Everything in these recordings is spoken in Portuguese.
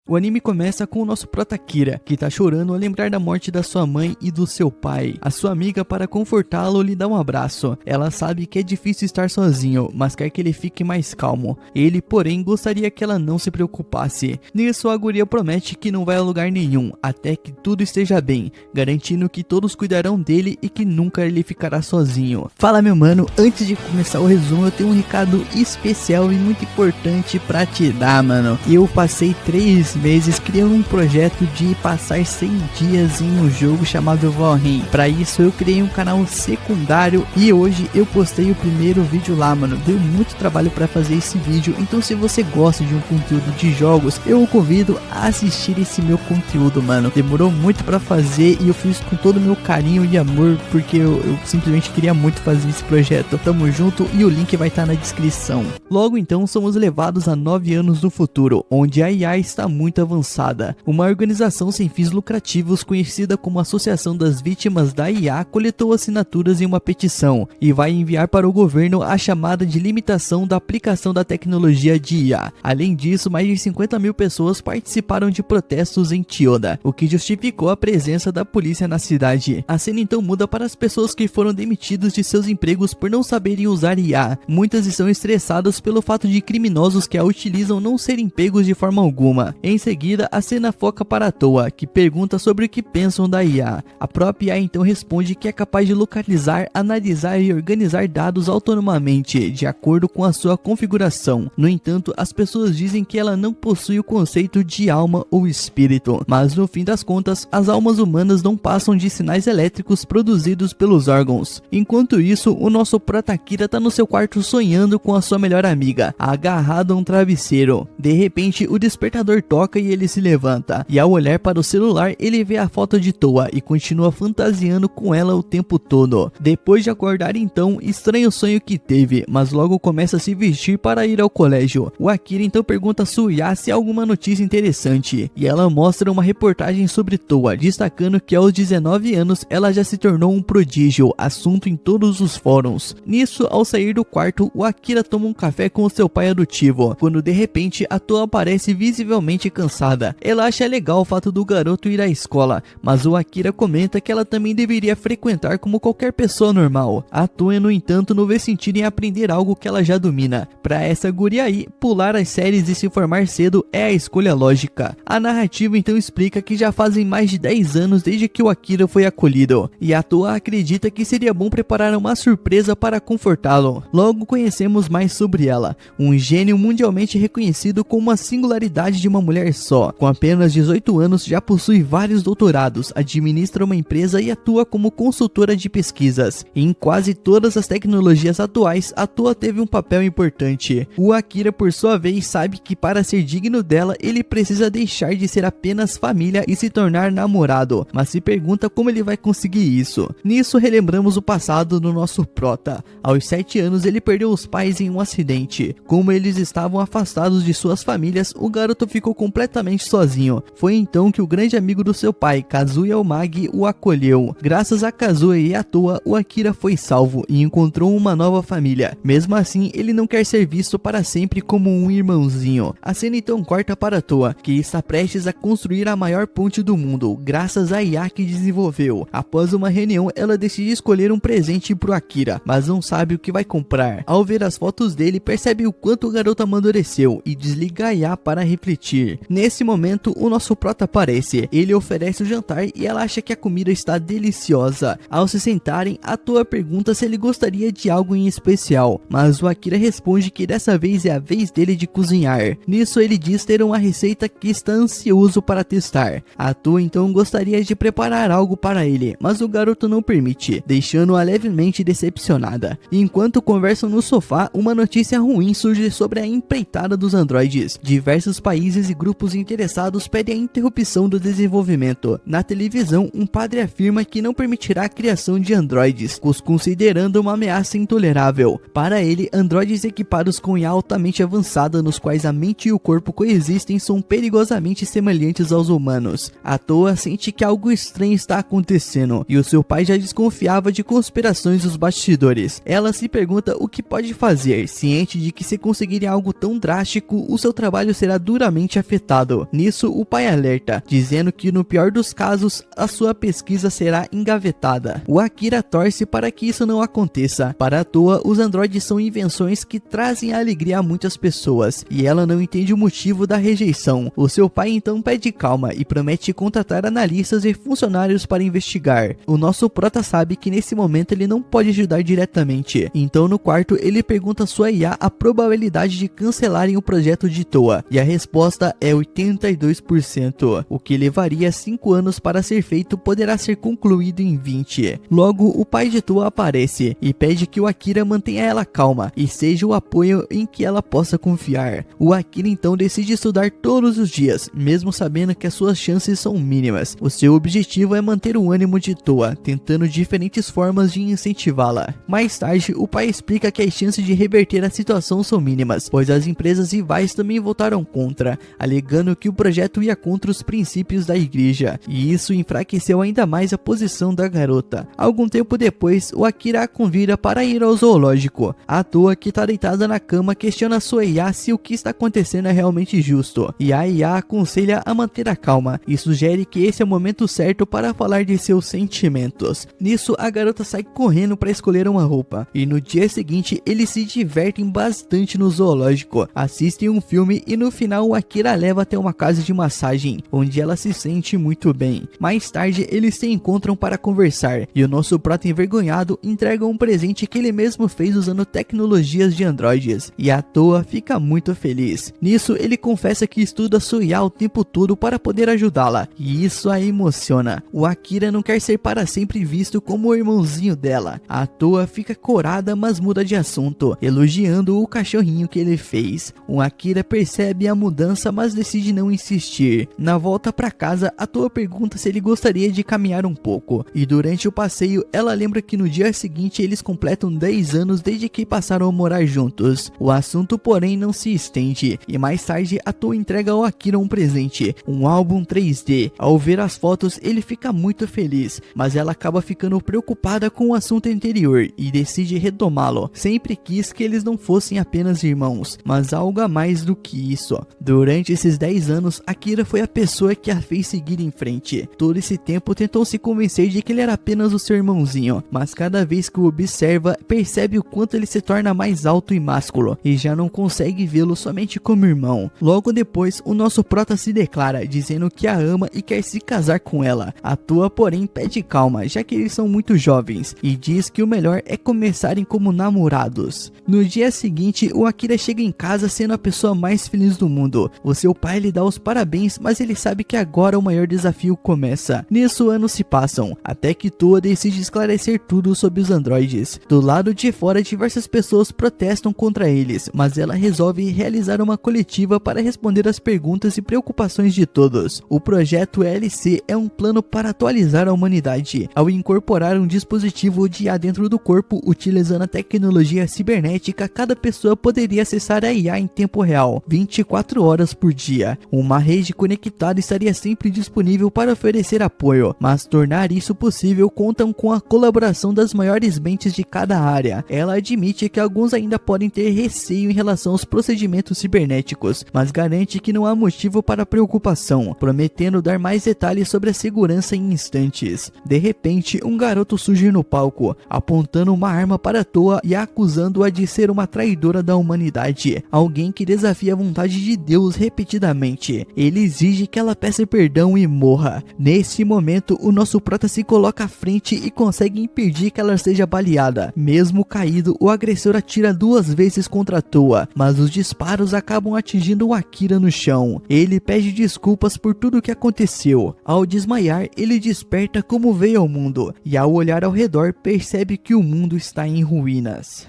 O anime começa com o nosso prota Kira, que tá chorando ao lembrar da morte da sua mãe e do seu pai. A sua amiga, para confortá-lo, lhe dá um abraço. Ela sabe que é difícil estar sozinho, mas quer que ele fique mais calmo. Ele, porém, gostaria que ela não se preocupasse. Nisso, a guria promete que não vai a lugar nenhum, até que tudo esteja bem, garantindo que todos cuidarão dele e que nunca ele ficará sozinho. Fala, meu mano, antes de começar o resumo, eu tenho um recado especial e muito importante pra te dar, mano. Eu passei 3 meses criando um projeto de passar 100 dias em um jogo chamado Valheim. Para isso eu criei um canal secundário e hoje eu postei o primeiro vídeo lá, mano. Deu muito trabalho para fazer esse vídeo, então se você gosta de um conteúdo de jogos, eu o convido a assistir esse meu conteúdo, mano. Demorou muito para fazer e eu fiz com todo o meu carinho e amor, porque eu simplesmente queria muito fazer esse projeto. Tamo junto e o link vai estar na descrição. Logo então somos levados a 9 anos do futuro, onde a IA está muito avançada. Uma organização sem fins lucrativos conhecida como Associação das Vítimas da IA coletou assinaturas em uma petição e vai enviar para o governo a chamada de limitação da aplicação da tecnologia de IA. Além disso, mais de 50 mil pessoas participaram de protestos em Chiyoda, o que justificou a presença da polícia na cidade. A cena então muda para as pessoas que foram demitidas de seus empregos por não saberem usar IA. Muitas estão estressadas pelo fato de criminosos que a utilizam não serem pegos de forma alguma. Em seguida, a cena foca para a Toa, que pergunta sobre o que pensam da IA. A própria IA então responde que é capaz de localizar, analisar e organizar dados autonomamente, de acordo com a sua configuração. No entanto, as pessoas dizem que ela não possui o conceito de alma ou espírito, mas no fim das contas, as almas humanas não passam de sinais elétricos produzidos pelos órgãos. Enquanto isso, o nosso prota Kira tá no seu quarto sonhando com a sua melhor amiga, agarrado a um travesseiro. De repente, o despertador toca e ele se levanta, e ao olhar para o celular ele vê a foto de Toa e continua fantasiando com ela o tempo todo. Depois de acordar então, estranha o sonho que teve, mas logo começa a se vestir para ir ao colégio. O Akira então pergunta a Suya se há alguma notícia interessante, e ela mostra uma reportagem sobre Toa, destacando que aos 19 anos ela já se tornou um prodígio, assunto em todos os fóruns. Nisso, ao sair do quarto, o Akira toma um café com o seu pai adotivo, quando de repente a Toa aparece visivelmente cansada. Ela acha legal o fato do garoto ir à escola, mas o Akira comenta que ela também deveria frequentar como qualquer pessoa normal. A Toa, no entanto, não vê sentido em aprender algo que ela já domina. Pra essa guria aí, pular as séries e se formar cedo é a escolha lógica. A narrativa então explica que já fazem mais de 10 anos desde que o Akira foi acolhido, e a Toa acredita que seria bom preparar uma surpresa para confortá-lo. Logo conhecemos mais sobre ela, um gênio mundialmente reconhecido como uma singularidade de uma mulher só. Com apenas 18 anos já possui vários doutorados, administra uma empresa e atua como consultora de pesquisas. Em quase todas as tecnologias atuais, a Toa teve um papel importante. O Akira, por sua vez, sabe que para ser digno dela, ele precisa deixar de ser apenas família e se tornar namorado, mas se pergunta como ele vai conseguir isso. Nisso, relembramos o passado do nosso prota. Aos 7 anos, ele perdeu os pais em um acidente. Como eles estavam afastados de suas famílias, o garoto ficou completamente sozinho. Foi então que o grande amigo do seu pai, Kazuya Omagi, o acolheu. Graças a Kazuya e a Toa, o Akira foi salvo e encontrou uma nova família. Mesmo assim, ele não quer ser visto para sempre como um irmãozinho. A cena então corta para a Toa, que está prestes a construir a maior ponte do mundo, graças à IA que desenvolveu. Após uma reunião, ela decide escolher um presente pro Akira, mas não sabe o que vai comprar. Ao ver as fotos dele, percebe o quanto o garoto amadureceu e desliga a IA para refletir. Nesse momento, o nosso prota aparece. Ele oferece o jantar e ela acha que a comida está deliciosa. Ao se sentarem, a Toa pergunta se ele gostaria de algo em especial, mas o Akira responde que dessa vez é a vez dele de cozinhar. Nisso, ele diz ter uma receita que está ansioso para testar. A Toa então gostaria de preparar algo para ele, mas o garoto não permite, deixando-a levemente decepcionada. Enquanto conversam no sofá, uma notícia ruim surge sobre a empreitada dos androides. Diversos países e grupos interessados pedem a interrupção do desenvolvimento. Na televisão, um padre afirma que não permitirá a criação de androides, os considerando uma ameaça intolerável. Para ele, androides equipados com IA altamente avançada, nos quais a mente e o corpo coexistem, são perigosamente semelhantes aos humanos. A Toa sente que algo estranho está acontecendo, e o seu pai já desconfiava de conspirações dos bastidores. Ela se pergunta o que pode fazer, ciente de que se conseguirem algo tão drástico, o seu trabalho será duramente afetado. afetado. Nisso, o pai alerta, dizendo que no pior dos casos, a sua pesquisa será engavetada. O Akira torce para que isso não aconteça. Para a Toa, os androides são invenções que trazem alegria a muitas pessoas, e ela não entende o motivo da rejeição. O seu pai então pede calma e promete contratar analistas e funcionários para investigar. O nosso prota sabe que nesse momento ele não pode ajudar diretamente, então no quarto ele pergunta a sua IA a probabilidade de cancelarem o projeto de Toa, e a resposta é 82%. O que levaria 5 anos para ser feito poderá ser concluído em 20. Logo, o pai de Toa aparece e pede que o Akira mantenha ela calma e seja o apoio em que ela possa confiar. O Akira então decide estudar todos os dias, mesmo sabendo que as suas chances são mínimas. O seu objetivo é manter o ânimo de Toa, tentando diferentes formas de incentivá-la. Mais tarde, o pai explica que as chances de reverter a situação são mínimas, pois as empresas rivais também votaram contra, alegando que o projeto ia contra os princípios da igreja, e isso enfraqueceu ainda mais a posição da garota. Algum tempo depois, o Akira a convida para ir ao zoológico. A Toa, que está deitada na cama, questiona sua IA se o que está acontecendo é realmente justo, e a IA aconselha a manter a calma e sugere que esse é o momento certo para falar de seus sentimentos. Nisso, a garota sai correndo para escolher uma roupa, e no dia seguinte eles se divertem bastante no zoológico, assistem um filme e no final o Akira leva até uma casa de massagem, onde ela se sente muito bem. Mais tarde eles se encontram para conversar, e o nosso prota envergonhado entrega um presente que ele mesmo fez usando tecnologias de androides, e a Toa fica muito feliz. Nisso ele confessa que estuda sua IA o tempo todo para poder ajudá-la, e isso a emociona. O Akira não quer ser para sempre visto como o irmãozinho dela. A Toa fica corada, mas muda de assunto, elogiando o cachorrinho que ele fez. O Akira percebe a mudança, mas decide não insistir. Na volta para casa, a Toa pergunta se ele gostaria de caminhar um pouco, e durante o passeio ela lembra que no dia seguinte eles completam 10 anos desde que passaram a morar juntos. O assunto porém não se estende, e mais tarde a Toa entrega ao Akira um presente, um álbum 3D. Ao ver as fotos ele fica muito feliz, mas ela acaba ficando preocupada com o assunto anterior e decide retomá-lo. Sempre quis que eles não fossem apenas irmãos, mas algo a mais do que isso. Durante esses 10 anos, Akira foi a pessoa que a fez seguir em frente. Todo esse tempo tentou se convencer de que ele era apenas o seu irmãozinho, mas cada vez que o observa, percebe o quanto ele se torna mais alto e másculo, e já não consegue vê-lo somente como irmão. Logo depois, o nosso prota se declara, dizendo que a ama e quer se casar com ela. A Toa, porém, pede calma, já que eles são muito jovens, e diz que o melhor é começarem como namorados. No dia seguinte, o Akira chega em casa sendo a pessoa mais feliz do mundo. O seu pai lhe dá os parabéns, mas ele sabe que agora o maior desafio começa. Nisso, anos se passam, até que Toa decide esclarecer tudo sobre os androides. Do lado de fora, diversas pessoas protestam contra eles, mas ela resolve realizar uma coletiva para responder às perguntas e preocupações de todos. O projeto LC é um plano para atualizar a humanidade, ao incorporar um dispositivo de IA dentro do corpo. Utilizando a tecnologia cibernética, cada pessoa poderia acessar a IA em tempo real, 24 horas por dia. Uma rede conectada estaria sempre disponível para oferecer apoio, mas tornar isso possível contam com a colaboração das maiores mentes de cada área. Ela admite que alguns ainda podem ter receio em relação aos procedimentos cibernéticos, mas garante que não há motivo para preocupação, prometendo dar mais detalhes sobre a segurança em instantes. De repente, um garoto surge no palco, apontando uma arma para Toa e acusando-a de ser uma traidora da humanidade, alguém que desafia a vontade de Deus repetidamente. Ele exige que ela peça perdão e morra. Nesse momento, o nosso prota se coloca à frente e consegue impedir que ela seja baleada. Mesmo caído, o agressor atira 2 vezes contra Toa, mas os disparos acabam atingindo o Akira no chão. Ele pede desculpas por tudo o que aconteceu. Ao desmaiar, ele desperta como veio ao mundo, e ao olhar ao redor, percebe que o mundo está em ruínas.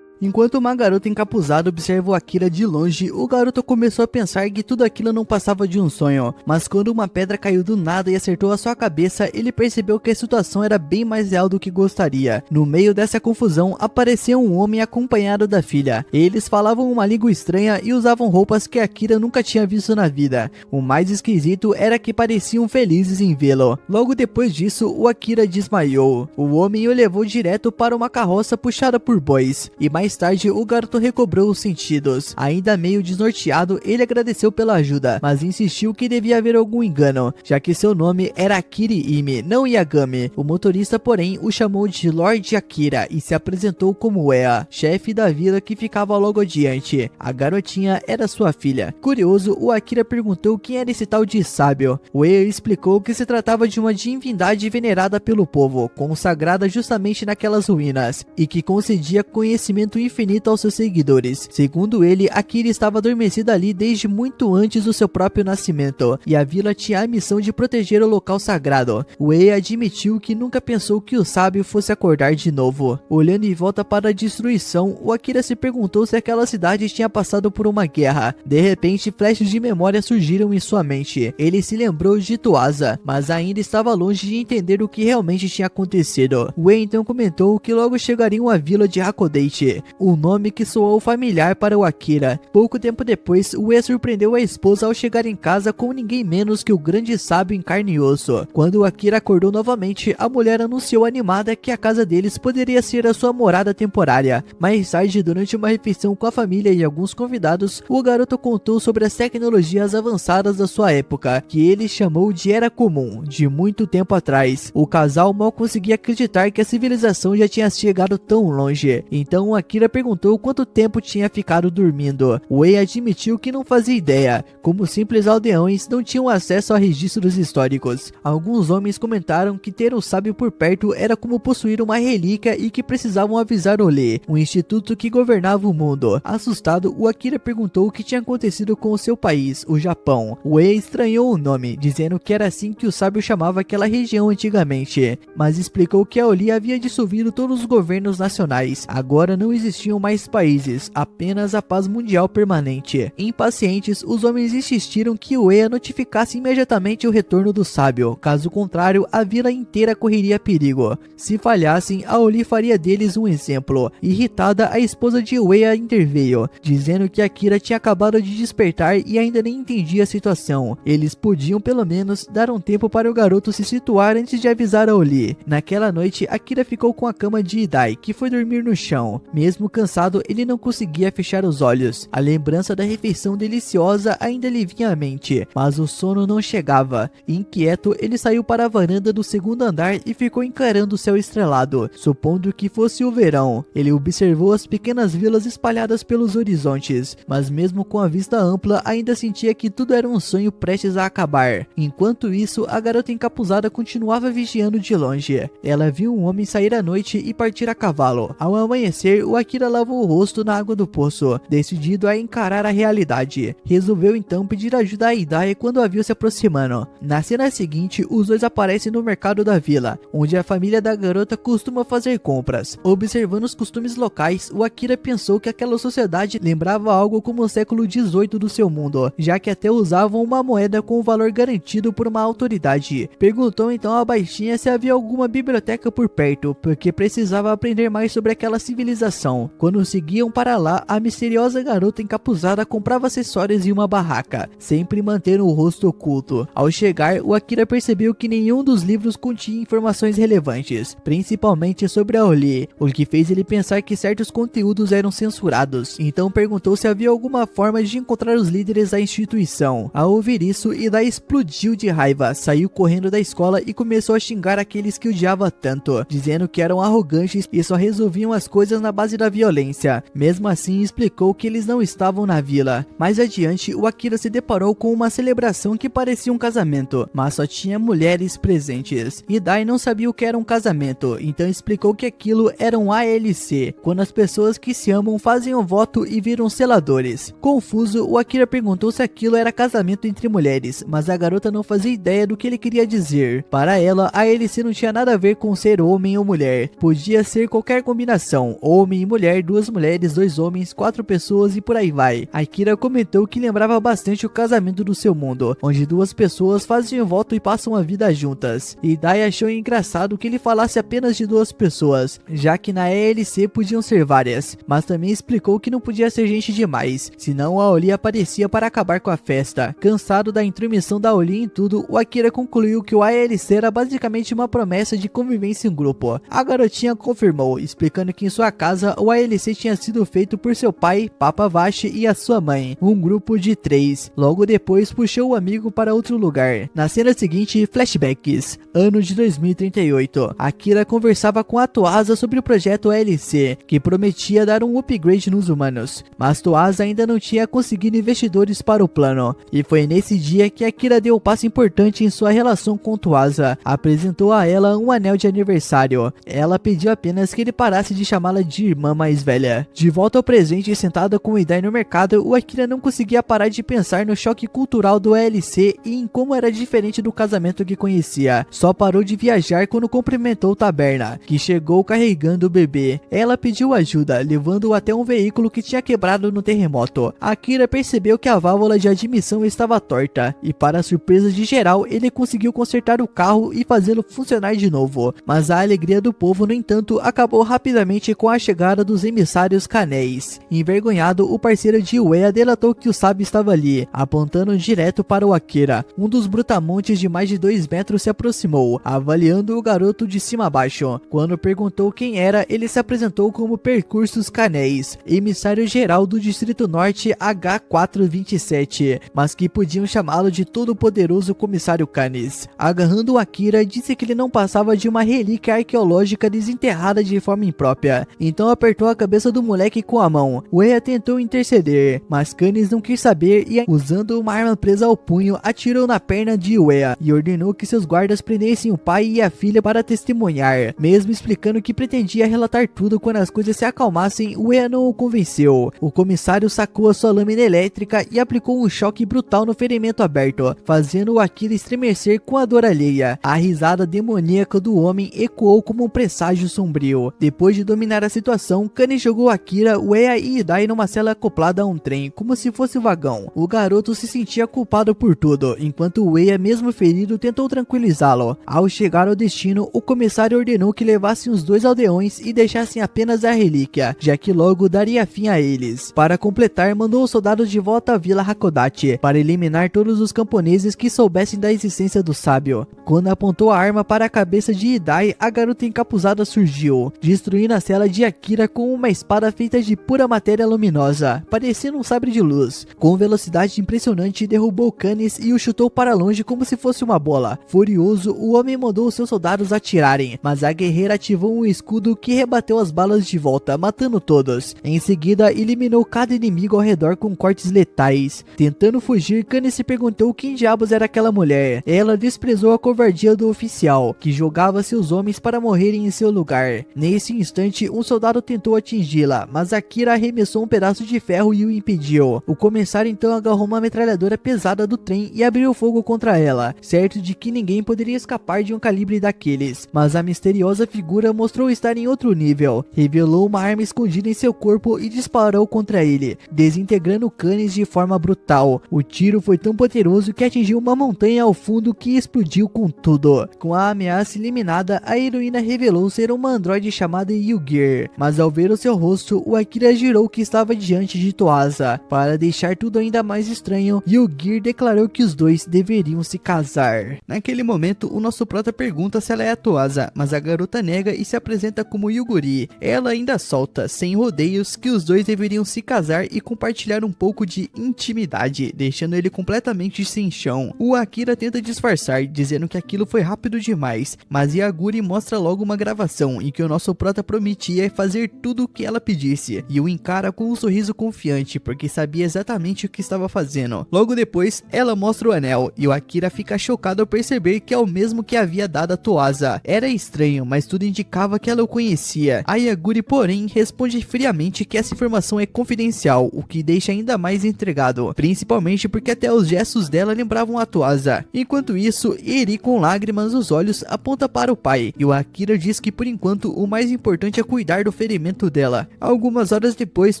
Enquanto uma garota encapuzada observa o Akira de longe, o garoto começou a pensar que tudo aquilo não passava de um sonho. Mas quando uma pedra caiu do nada e acertou a sua cabeça, ele percebeu que a situação era bem mais real do que gostaria. No meio dessa confusão, apareceu um homem acompanhado da filha. Eles falavam uma língua estranha e usavam roupas que Akira nunca tinha visto na vida. O mais esquisito era que pareciam felizes em vê-lo. Logo depois disso, o Akira desmaiou. O homem o levou direto para uma carroça puxada por bois, e mais Mais tarde, o garoto recobrou os sentidos. Ainda meio desnorteado, ele agradeceu pela ajuda, mas insistiu que devia haver algum engano, já que seu nome era Akiri Ime, não Yagami. O motorista, porém, o chamou de Lord Akira e se apresentou como Ea, chefe da vila que ficava logo adiante. A garotinha era sua filha. Curioso, o Akira perguntou quem era esse tal de sábio. O Ea explicou que se tratava de uma divindade venerada pelo povo, consagrada justamente naquelas ruínas, e que concedia conhecimento infinito aos seus seguidores. Segundo ele, Akira estava adormecida ali desde muito antes do seu próprio nascimento, e a vila tinha a missão de proteger o local sagrado. O Ea admitiu que nunca pensou que o sábio fosse acordar de novo. Olhando em volta para a destruição, o Akira se perguntou se aquela cidade tinha passado por uma guerra. De repente, flashes de memória surgiram em sua mente. Ele se lembrou de Tuasa, mas ainda estava longe de entender o que realmente tinha acontecido. O Ea então comentou que logo chegariam à vila de Hakodate, um nome que soou familiar para o Akira. Pouco tempo depois, o Ea surpreendeu a esposa ao chegar em casa com ninguém menos que o grande sábio em carne e osso. Quando o Akira acordou novamente, a mulher anunciou animada que a casa deles poderia ser a sua morada temporária. Mais tarde, durante uma refeição com a família e alguns convidados, o garoto contou sobre as tecnologias avançadas da sua época, que ele chamou de Era Comum, de muito tempo atrás. O casal mal conseguia acreditar que a civilização já tinha chegado tão longe. Então Akira perguntou quanto tempo tinha ficado dormindo. O Ea admitiu que não fazia ideia. Como simples aldeões, não tinham acesso a registros históricos. Alguns homens comentaram que ter um sábio por perto era como possuir uma relíquia e que precisavam avisar Olê, um instituto que governava o mundo. Assustado, o Akira perguntou o que tinha acontecido com o seu país, o Japão. O Ea estranhou o nome, dizendo que era assim que o sábio chamava aquela região antigamente, mas explicou que a Oli havia dissolvido todos os governos nacionais. Agora não existiam mais países, apenas a paz mundial permanente. Impacientes, os homens insistiram que o Ea notificasse imediatamente o retorno do sábio, caso contrário, a vila inteira correria perigo. Se falhassem, a Oli faria deles um exemplo. Irritada, a esposa de Ea interveio, dizendo que Akira tinha acabado de despertar e ainda nem entendia a situação. Eles podiam pelo menos dar um tempo para o garoto se situar antes de avisar a Oli. Naquela noite, Akira ficou com a cama de Idai, que foi dormir no chão. Mesmo cansado, ele não conseguia fechar os olhos. A lembrança da refeição deliciosa ainda lhe vinha à mente, mas o sono não chegava. Inquieto, ele saiu para a varanda do segundo andar e ficou encarando o céu estrelado, supondo que fosse o verão. Ele observou as pequenas vilas espalhadas pelos horizontes, mas mesmo com a vista ampla, ainda sentia que tudo era um sonho prestes a acabar. Enquanto isso, a garota encapuzada continuava vigiando de longe. Ela viu um homem sair à noite e partir a cavalo. Ao amanhecer, o Akira lavou o rosto na água do poço, decidido a encarar a realidade. Resolveu então pedir ajuda a Idai quando a viu se aproximando. Na cena seguinte, os dois aparecem no mercado da vila, onde a família da garota costuma fazer compras. Observando os costumes locais, o Akira pensou que aquela sociedade lembrava algo como o século XVIII do seu mundo, já que até usavam uma moeda com o valor garantido por uma autoridade. Perguntou então à baixinha se havia alguma biblioteca por perto, porque precisava aprender mais sobre aquela civilização. Quando seguiam para lá, a misteriosa garota encapuzada comprava acessórios em uma barraca, sempre mantendo o rosto oculto. Ao chegar, o Akira percebeu que nenhum dos livros continha informações relevantes, principalmente sobre a Oli, o que fez ele pensar que certos conteúdos eram censurados. Então perguntou se havia alguma forma de encontrar os líderes da instituição. Ao ouvir isso, Idai explodiu de raiva, saiu correndo da escola e começou a xingar aqueles que odiava tanto, dizendo que eram arrogantes e só resolviam as coisas na base da violência. Mesmo assim, explicou que eles não estavam na vila. Mais adiante, o Akira se deparou com uma celebração que parecia um casamento, mas só tinha mulheres presentes. Idai não sabia o que era um casamento, então explicou que aquilo era um ALC, quando as pessoas que se amam fazem um voto e viram seladores. Confuso, o Akira perguntou se aquilo era casamento entre mulheres, mas a garota não fazia ideia do que ele queria dizer. Para ela, a ALC não tinha nada a ver com ser homem ou mulher, podia ser qualquer combinação, homem e mulher, duas mulheres, dois homens, quatro pessoas e por aí vai. Akira comentou que lembrava bastante o casamento do seu mundo, onde duas pessoas fazem um voto e passam a vida juntas. Idai achou engraçado que ele falasse apenas de duas pessoas, já que na ELC podiam ser várias, mas também explicou que não podia ser gente demais, senão a Oli aparecia para acabar com a festa. Cansado da intromissão da Oli em tudo, o Akira concluiu que o ALC era basicamente uma promessa de convivência em grupo. A garotinha confirmou, explicando que em sua casa o ALC tinha sido feito por seu pai, Papa Vashi, e a sua mãe, um grupo de 3. Logo depois puxou o amigo para outro lugar. Na cena seguinte, flashbacks. Ano de 2038. Akira conversava com a Toasa sobre o projeto ALC, que prometia dar um upgrade nos humanos, mas Toasa ainda não tinha conseguido investidores para o plano, e foi nesse dia que Akira deu um passo importante em sua relação com Toasa. Apresentou a ela um anel de aniversário. Ela pediu apenas que ele parasse de chamá-la de irmã mais velha. De volta ao presente e sentada com o Idai no mercado, o Akira não conseguia parar de pensar no choque cultural do ALC e em como era diferente do casamento que conhecia. Só parou de viajar quando cumprimentou Taberna, que chegou carregando o bebê. Ela pediu ajuda, levando-o até um veículo que tinha quebrado no terremoto. Akira percebeu que a válvula de admissão estava torta, e para surpresa de geral, ele conseguiu consertar o carro e fazê-lo funcionar de novo. Mas a alegria do povo, no entanto, acabou rapidamente com a chegada dos emissários Kanéis. Envergonhado, o parceiro de Uea delatou que o sábio estava ali, apontando direto para o Akira. Um dos brutamontes de mais de 2 metros se aproximou, avaliando o garoto de cima a baixo. Quando perguntou quem era, ele se apresentou como Percursos Kanéis, emissário geral do Distrito Norte H427, mas que podiam chamá-lo de todo-poderoso comissário Canis. Agarrando o Akira, disse que ele não passava de uma relíquia arqueológica desenterrada de forma imprópria. Então apertou a cabeça do moleque com a mão. Uea tentou interceder, mas Canis não quis saber e, usando uma arma presa ao punho, atirou na perna de Uea e ordenou que seus guardas prendessem o pai e a filha para testemunhar. Mesmo explicando que pretendia relatar tudo quando as coisas se acalmassem, Uea não o convenceu. O comissário sacou a sua lâmina elétrica e aplicou um choque brutal no ferimento aberto, fazendo o Akira estremecer com a dor alheia. A risada demoníaca do homem ecoou como um presságio sombrio. Depois de dominar a situação, Kani jogou Akira, Uea e Idai numa cela acoplada a um trem, como se fosse um vagão. O garoto se sentia culpado por tudo, enquanto Uea, mesmo ferido, tentou tranquilizá-lo. Ao chegar ao destino, o comissário ordenou que levassem os 2 aldeões e deixassem apenas a relíquia, já que logo daria fim a eles. Para completar, mandou os soldados de volta à Vila Hakodate, para eliminar todos os camponeses que soubessem da existência do sábio. Quando apontou a arma para a cabeça de Idai, a garota encapuzada surgiu, destruindo a cela de Akira com uma espada feita de pura matéria luminosa, parecendo um sabre de luz. Com velocidade impressionante, derrubou Canis e o chutou para longe como se fosse uma bola. Furioso, o homem mandou seus soldados atirarem, mas a guerreira ativou um escudo que rebateu as balas de volta, matando todos. Em seguida, eliminou cada inimigo ao redor com cortes letais. Tentando fugir, Canis se perguntou quem diabos era aquela mulher. Ela desprezou a covardia do oficial, que jogava seus homens para morrerem em seu lugar. Nesse instante, um soldado tentou atingi-la, mas Akira arremessou um pedaço de ferro e o impediu. O comissário então agarrou uma metralhadora pesada do trem e abriu fogo contra ela, certo de que ninguém poderia escapar de um calibre daqueles. Mas a misteriosa figura mostrou estar em outro nível. Revelou uma arma escondida em seu corpo e disparou contra ele, desintegrando Canis de forma brutal. O tiro foi tão poderoso que atingiu uma montanha ao fundo que explodiu com tudo. Com a ameaça eliminada, a heroína revelou ser uma androide chamada Yugir, mas ao ver o seu rosto, o Akira jurou que estava diante de Toasa. Para deixar tudo ainda mais estranho, Yugir declarou que os dois deveriam se casar. Naquele momento, o nosso prota pergunta se ela é a Toasa, mas a garota nega e se apresenta como Yuguri. Ela ainda solta, sem rodeios, que os dois deveriam se casar e compartilhar um pouco de intimidade, deixando ele completamente sem chão. O Akira tenta disfarçar, dizendo que aquilo foi rápido demais, mas Yaguri mostra logo uma gravação em que o nosso prota prometia fazer tudo o que ela pedisse, e o encara com um sorriso confiante, porque sabia exatamente o que estava fazendo. Logo depois, ela mostra o anel, e o Akira fica chocado ao perceber que é o mesmo que havia dado a Toasa. Era estranho, mas tudo indicava que ela o conhecia. A Yaguri, porém, responde friamente que essa informação é confidencial, o que deixa ainda mais intrigado, principalmente porque até os gestos dela lembravam a Toasa. Enquanto isso, Eri, com lágrimas nos olhos, aponta para o pai, e o Akira diz que por enquanto o mais importante é cuidar do ferimento dela. Algumas horas depois,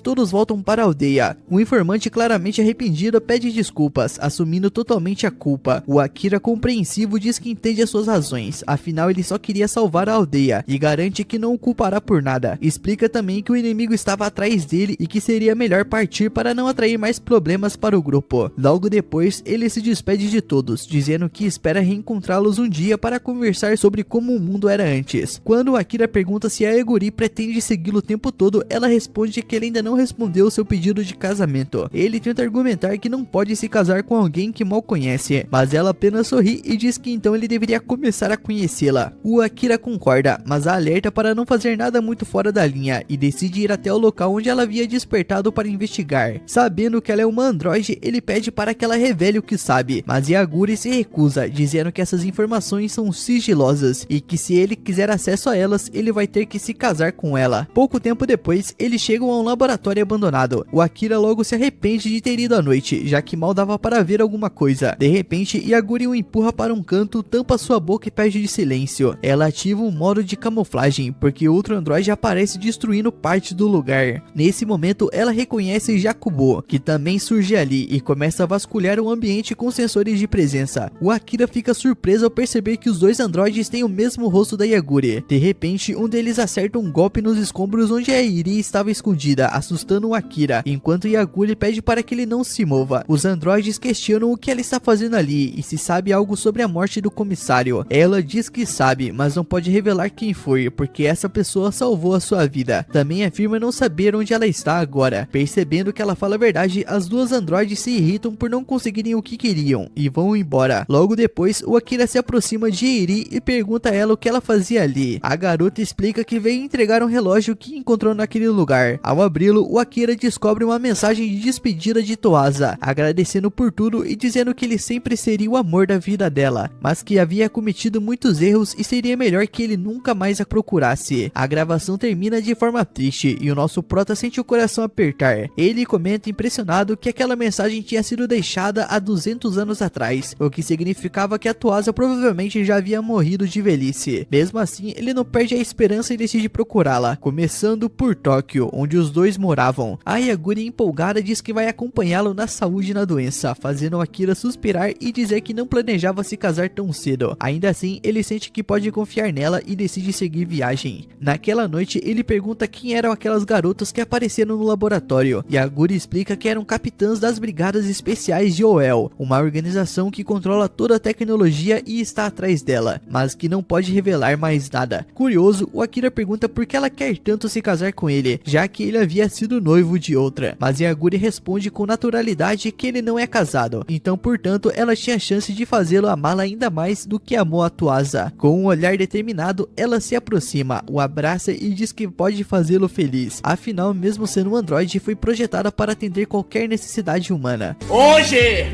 todos voltam para a aldeia. O informante, claramente arrependido, pede desculpas, assumindo totalmente a culpa. O Akira, compreensivo, diz que entende as suas razões, afinal ele só queria salvar a aldeia, e garante que não o culpará por nada. Explica também que o inimigo estava atrás dele e que seria melhor partir para não atrair mais problemas para o grupo. Logo depois, ele se despede de todos, dizendo que espera reencontrá-los um dia para conversar sobre como o mundo era antes. Quando Akira pergunta se a Yaguri pretende seguir segui-lo o tempo todo, ela responde que ele ainda não respondeu seu pedido de casamento. Ele tenta argumentar que não pode se casar com alguém que mal conhece, mas ela apenas sorri e diz que então ele deveria começar a conhecê-la. O Akira concorda, mas a alerta para não fazer nada muito fora da linha e decide ir até o local onde ela havia despertado para investigar. Sabendo que ela é uma androide, ele pede para que ela revele o que sabe, mas Yaguri se recusa, dizendo que essas informações são sigilosas e que se ele quiser acesso a elas, ele vai ter que se casar com ela. Pouco tempo depois, eles chegam a um laboratório abandonado. O Akira logo se arrepende de ter ido à noite, já que mal dava para ver alguma coisa. De repente, Yaguri o empurra para um canto, tampa sua boca e pede de silêncio. Ela ativa um modo de camuflagem, porque outro androide aparece destruindo parte do lugar. Nesse momento, ela reconhece Jakubo, que também surge ali e começa a vasculhar o ambiente com sensores de presença. O Akira fica surpreso ao perceber que os dois androides têm o mesmo rosto da Yaguri. De repente, um deles acerta um golpe nos escombros onde a Iri estava escondida, assustando o Akira, enquanto Yaguri pede para que ele não se mova. Os androides questionam o que ela está fazendo ali e se sabe algo sobre a morte do comissário. Ela diz que sabe, mas não pode revelar quem foi, porque essa pessoa salvou a sua vida. Também afirma não saber onde ela está agora. Percebendo que ela fala a verdade, as duas androides se irritam por não conseguirem o que queriam e vão embora. Logo depois, o Akira se aproxima de Iri e pergunta a ela o que ela fazia ali. A garota explica que veio entregar um relógio que encontrou naquele lugar. Ao abri-lo, o Akira descobre uma mensagem de despedida de Toasa, agradecendo por tudo e dizendo que ele sempre seria o amor da vida dela, mas que havia cometido muitos erros e seria melhor que ele nunca mais a procurasse. A gravação termina de forma triste e o nosso prota sente o coração apertar. Ele comenta impressionado que aquela mensagem tinha sido deixada há 200 anos atrás, o que significava que a Toasa provavelmente já havia morrido de velhice. Mesmo assim, ele não perde a esperança e decide procurá-la, começando por Tóquio, onde os dois moravam. A Yaguri, empolgada, diz que vai acompanhá-lo na saúde e na doença, fazendo Akira suspirar e dizer que não planejava se casar tão cedo. Ainda assim, ele sente que pode confiar nela e decide seguir viagem. Naquela noite, ele pergunta quem eram aquelas garotas que apareceram no laboratório. Yaguri explica que eram capitãs das Brigadas Especiais de Oel, uma organização que controla toda a tecnologia e está atrás dela, mas que não pode revelar mais nada. Curioso, o Akira pergunta por que ela quer tanto se casar com ele, já que ele havia sido noivo de outra, mas Yaguri responde com naturalidade que ele não é casado, então portanto ela tinha chance de fazê-lo amá-la ainda mais do que amou a Toasa. Com um olhar determinado, ela se aproxima, o abraça e diz que pode fazê-lo feliz. Afinal, mesmo sendo um androide, foi projetada para atender qualquer necessidade humana. Hoje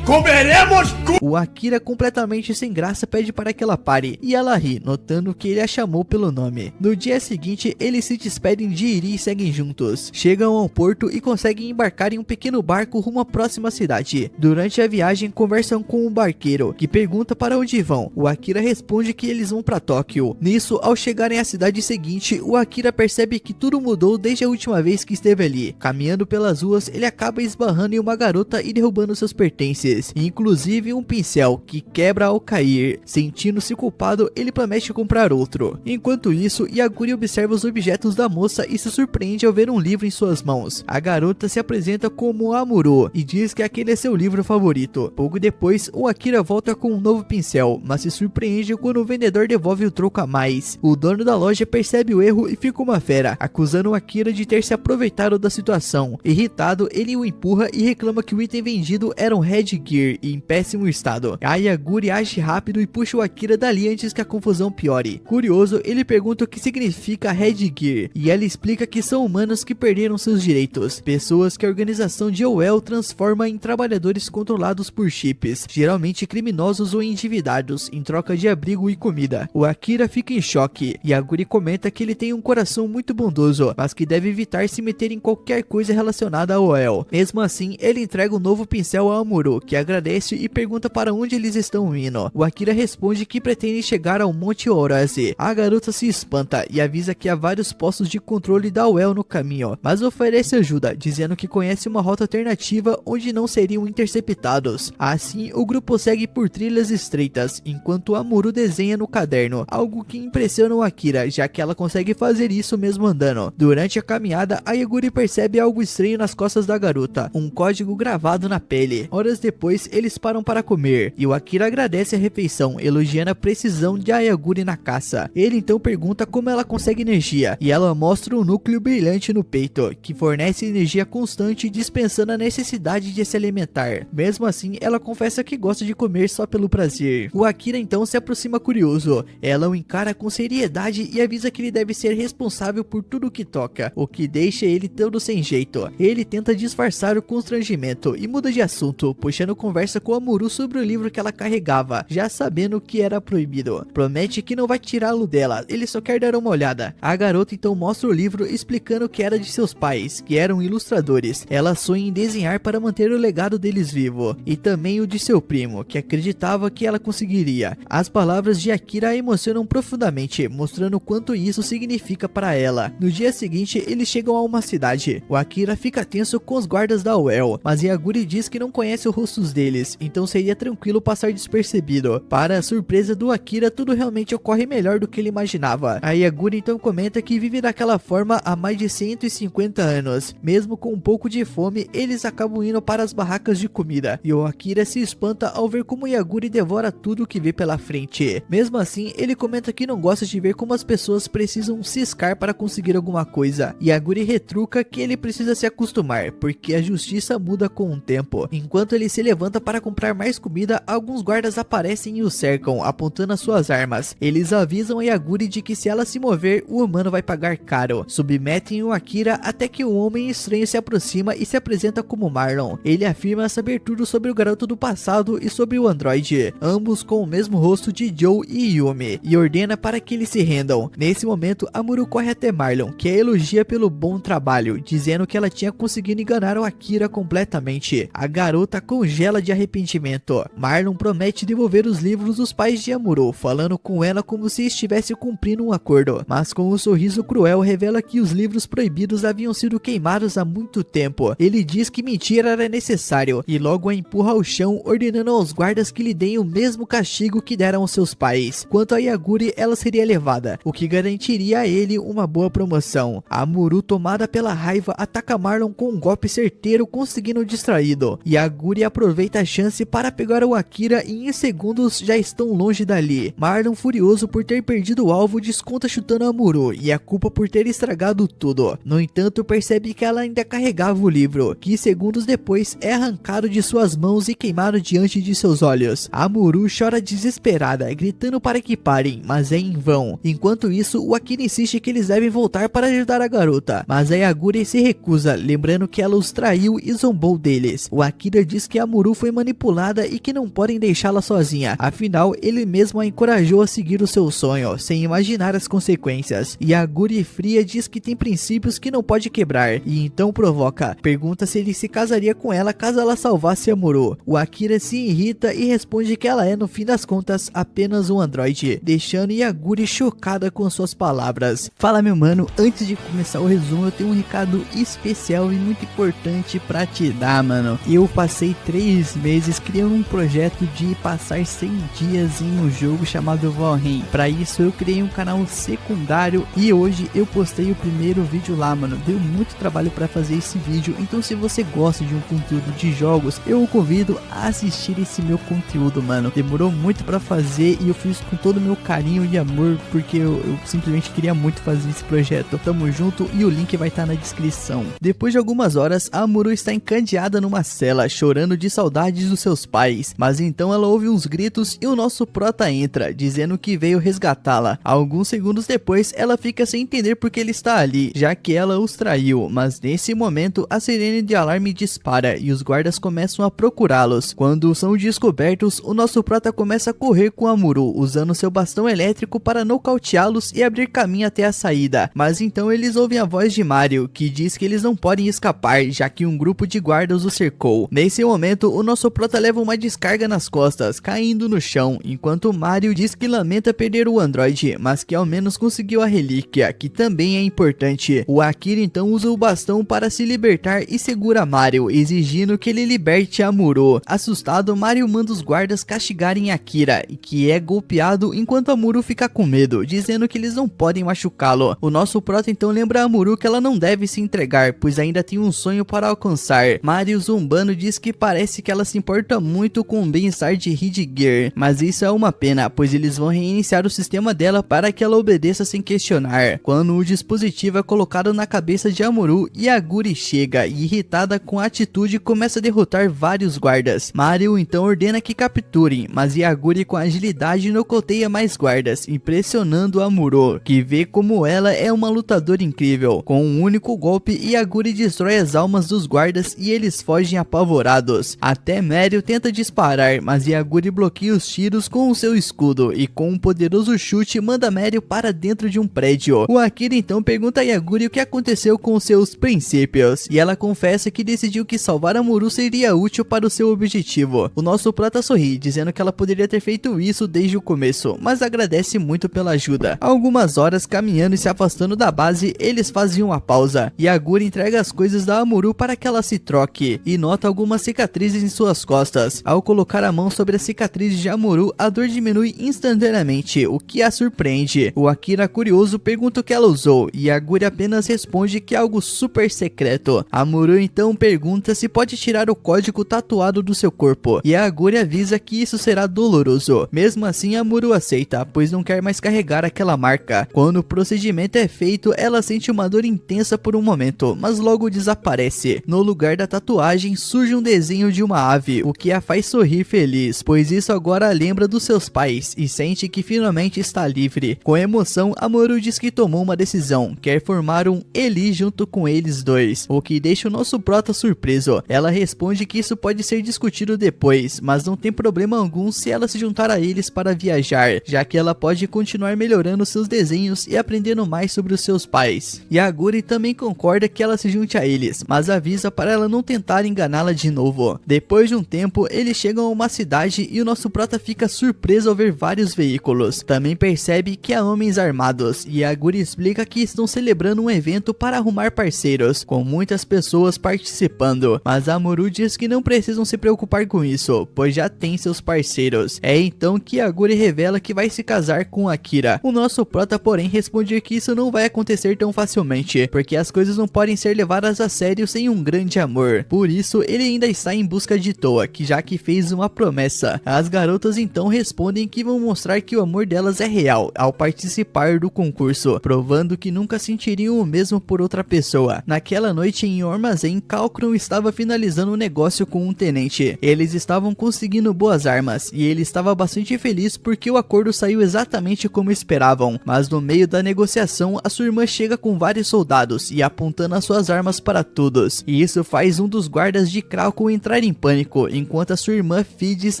comeremos O Akira, completamente sem graça, pede para que ela pare, e ela ri, notando que ele a chamou pelo nome. No dia seguinte, eles se despedem de Iri e seguem juntos. Chegam ao porto e conseguem embarcar em um pequeno barco rumo à próxima cidade. Durante a viagem, conversam com um barqueiro, que pergunta para onde vão. O Akira responde que eles vão para Tóquio. Nisso, ao chegarem à cidade seguinte, o Akira percebe que tudo mudou desde a última vez que esteve ali. Caminhando pelas ruas, ele acaba esbarrando em uma garota e derrubando seus pertences, inclusive um pincel, que quebra ao cair. Sentindo-se culpado, ele promete comprar outro. Enquanto isso, Yaguri observa os objetos da moça e se surpreende ao ver um livro em suas mãos. A garota se apresenta como Amuro e diz que aquele é seu livro favorito. Pouco depois, o Akira volta com um novo pincel, mas se surpreende quando o vendedor devolve o troco a mais. O dono da loja percebe o erro e fica uma fera, acusando o Akira de ter se aproveitado da situação. Irritado, ele o empurra e reclama que o item vendido era um headgear e em péssimo estado. A Yaguri age rápido e puxa o Akira dali antes que a confusão piore. Curioso, ele pergunta o que significa headgear, e ela explica que são humanos que perderam seus direitos, pessoas que a organização de Oel transforma em trabalhadores controlados por chips, geralmente criminosos ou endividados, em troca de abrigo e comida. O Akira fica em choque. Yaguri comenta que ele tem um coração muito bondoso, mas que deve evitar se meter em qualquer coisa relacionada a Oel. Mesmo assim, ele entrega um novo pincel a Amuro, que agradece e pergunta para onde eles estão indo. O Akira responde que pretende chegar ao Monte Horaze. A garota se espanta e avisa que há vários postos de controle da Oel no caminho, mas oferece ajuda, dizendo que conhece uma rota alternativa onde não seriam interceptados. Assim, o grupo segue por trilhas estreitas, enquanto Amuro desenha no caderno, algo que impressiona o Akira, já que ela consegue fazer isso mesmo andando. Durante a caminhada, a Yaguri percebe algo estranho nas costas da garota, um código gravado na pele. Horas depois, depois eles param para comer, e o Akira agradece a refeição, elogiando a precisão de Ayaguri na caça. Ele então pergunta como ela consegue energia, e ela mostra um núcleo brilhante no peito, que fornece energia constante, dispensando a necessidade de se alimentar. Mesmo assim, ela confessa que gosta de comer só pelo prazer. O Akira então se aproxima curioso. Ela o encara com seriedade e avisa que ele deve ser responsável por tudo o que toca, o que deixa ele todo sem jeito. Ele tenta disfarçar o constrangimento e muda de assunto, puxando conversa com Amuro sobre o livro que ela carregava, já sabendo que era proibido. Promete que não vai tirá-lo dela, ele só quer dar uma olhada. A garota então mostra o livro explicando que era de seus pais, que eram ilustradores. Ela sonha em desenhar para manter o legado deles vivo, e também o de seu primo, que acreditava que ela conseguiria. As palavras de Akira a emocionam profundamente, mostrando o quanto isso significa para ela. No dia seguinte, eles chegam a uma cidade. O Akira fica tenso com os guardas da UEL, mas Yaguri diz que não conhece os rostos deles, então seria tranquilo passar despercebido. Para a surpresa do Akira, tudo realmente ocorre melhor do que ele imaginava. A Yaguri então comenta que vive daquela forma há mais de 150 anos. Mesmo com um pouco de fome, eles acabam indo para as barracas de comida, e o Akira se espanta ao ver como Yaguri devora tudo que vê pela frente. Mesmo assim, ele comenta que não gosta de ver como as pessoas precisam ciscar para conseguir alguma coisa. Yaguri retruca que ele precisa se acostumar, porque a justiça muda com o tempo. Enquanto ele se levanta para comprar mais comida, alguns guardas aparecem e o cercam, apontando as suas armas. Eles avisam a Yaguri de que se ela se mover, o humano vai pagar caro. Submetem o Akira até que um homem estranho se aproxima e se apresenta como Marlon. Ele afirma saber tudo sobre o garoto do passado e sobre o androide, ambos com o mesmo rosto de Joe e Yumi, e ordena para que eles se rendam. Nesse momento, Amuro corre até Marlon, que a elogia pelo bom trabalho, dizendo que ela tinha conseguido enganar o Akira completamente. A garota congela de arrependimento. Marlon promete devolver os livros dos pais de Amuro, falando com ela como se estivesse cumprindo um acordo, mas com um sorriso cruel revela que os livros proibidos haviam sido queimados há muito tempo. Ele diz que mentir era necessário, e logo a empurra ao chão, ordenando aos guardas que lhe deem o mesmo castigo que deram aos seus pais. Quanto a Yaguri, ela seria levada, o que garantiria a ele uma boa promoção. Amuro, tomada pela raiva, ataca Marlon com um golpe certeiro, conseguindo distraído. Yaguri aproveita a chance para pegar o Akira e em segundos já estão longe dali. Marlon, furioso por ter perdido o alvo, desconta chutando Amuro, e a culpa por ter estragado tudo. No entanto, percebe que ela ainda carregava o livro, que segundos depois é arrancado de suas mãos e queimado diante de seus olhos. Amuro chora desesperada, gritando para que parem, mas é em vão. Enquanto isso, o Akira insiste que eles devem voltar para ajudar a garota, mas a Yaguri se recusa, lembrando que ela os traiu e zombou deles. O Akira diz que Amuro foi manipulada e que não podem deixá-la sozinha, afinal ele mesmo a encorajou a seguir o seu sonho, sem imaginar as consequências. Yaguri fria diz que tem princípios que não pode quebrar, e então provoca. Pergunta se ele se casaria com ela caso ela salvasse Amuro. O Akira se irrita e responde que ela é, no fim das contas, apenas um androide, deixando Yaguri chocada com suas palavras. Fala, meu mano, antes de começar o resumo, eu tenho um recado especial e muito importante pra te dar, mano. Eu passei 3 meses criando um projeto de passar 100 dias em um jogo chamado Valheim. Pra isso eu criei um canal secundário e hoje eu postei o primeiro vídeo lá, mano. Deu muito trabalho pra fazer esse vídeo, então se você gosta de um conteúdo de jogos, eu o convido a assistir esse meu conteúdo, mano. Demorou muito pra fazer e eu fiz com todo o meu carinho e amor, porque eu simplesmente queria muito fazer esse projeto. Tamo junto e o link vai estar na descrição. Depois de algumas horas, a Amuro está encadeada numa cela, chorando de saudades dos seus pais, mas então ela ouve uns gritos e o nosso prota entra, dizendo que veio resgatá-la. Alguns segundos depois, ela fica sem entender porque ele está ali, já que ela os traiu, mas nesse momento a sirene de alarme dispara e os guardas começam a procurá-los. Quando são descobertos, o nosso prota começa a correr com Amuro, usando seu bastão elétrico para nocauteá-los e abrir caminho até a saída, mas então eles ouvem a voz de Mario, que diz que eles não podem escapar, já que um grupo de guardas o cercou. Nesse momento, o nosso prota leva uma descarga nas costas, caindo no chão, enquanto Mario diz que lamenta perder o androide, mas que ao menos conseguiu a relíquia, que também é importante. O Akira então usa o bastão para se libertar e segura Mario, exigindo que ele liberte Amuro. Assustado, Mario manda os guardas castigarem Akira, que é golpeado enquanto Amuro fica com medo, dizendo que eles não podem machucá-lo. O nosso prota então lembra a Amuro que ela não deve se entregar, pois ainda tem um sonho para alcançar. Mario, zombando, diz que parece parece que ela se importa muito com o bem-estar de Hildegard, mas isso é uma pena, pois eles vão reiniciar o sistema dela para que ela obedeça sem questionar. Quando o dispositivo é colocado na cabeça de Amuro, Yaguri chega e, irritada com a atitude, começa a derrotar vários guardas. Mario então ordena que capturem, mas Yaguri com agilidade nocauteia mais guardas, impressionando Amuro, que vê como ela é uma lutadora incrível. Com um único golpe, Yaguri destrói as almas dos guardas e eles fogem apavorados. Até Mario tenta disparar, mas Yaguri bloqueia os tiros com o seu escudo e com um poderoso chute manda Mario para dentro de um prédio. O Akira então pergunta a Yaguri o que aconteceu com seus princípios, e ela confessa que decidiu que salvar Amuro seria útil para o seu objetivo. O nosso prota sorri, dizendo que ela poderia ter feito isso desde o começo, mas agradece muito pela ajuda. Algumas horas caminhando e se afastando da base, eles fazem uma pausa. Yaguri entrega as coisas da Amuro para que ela se troque, e nota algumas cicatrizes em suas costas. Ao colocar a mão sobre as cicatrizes de Amuro, a dor diminui instantaneamente, o que a surpreende. O Akira, curioso, pergunta o que ela usou, e Yaguri apenas responde que é algo super secreto. Amuro então pergunta se pode tirar o código tatuado do seu corpo, e Yaguri avisa que isso será doloroso. Mesmo assim, Amuro aceita, pois não quer mais carregar aquela marca. Quando o procedimento é feito, ela sente uma dor intensa por um momento, mas logo desaparece. No lugar da tatuagem surge um desenho de uma ave, o que a faz sorrir feliz, pois isso agora a lembra dos seus pais e sente que finalmente está livre. Com emoção, Amuro diz que tomou uma decisão, quer formar um Eli junto com eles dois, o que deixa o nosso prota surpreso. Ela responde que isso pode ser discutido depois, mas não tem problema algum se ela se juntar a eles para viajar, já que ela pode continuar melhorando seus desenhos e aprendendo mais sobre os seus pais. Yaguri também concorda que ela se junte a eles, mas avisa para ela não tentar enganá-la de novo. Depois de um tempo, eles chegam a uma cidade e o nosso prota fica surpreso ao ver vários veículos. Também percebe que há homens armados, e Yaguri explica que estão celebrando um evento para arrumar parceiros, com muitas pessoas participando, mas Amuro diz que não precisam se preocupar com isso, pois já tem seus parceiros. É então que Yaguri revela que vai se casar com Akira. O nosso prota, porém, responde que isso não vai acontecer tão facilmente, porque as coisas não podem ser levadas a sério sem um grande amor. Por isso, ele ainda está em busca de Toa, já que fez uma promessa. As garotas então respondem que vão mostrar que o amor delas é real ao participar do concurso, provando que nunca sentiriam o mesmo por outra pessoa. Naquela noite em um armazém, Kalkron estava finalizando um negócio com um tenente. Eles estavam conseguindo boas armas, e ele estava bastante feliz porque o acordo saiu exatamente como esperavam. Mas no meio da negociação, a sua irmã chega com vários soldados e apontando as suas armas para todos. E isso faz um dos guardas de Krakow entrar em pânico, enquanto a sua irmã Fides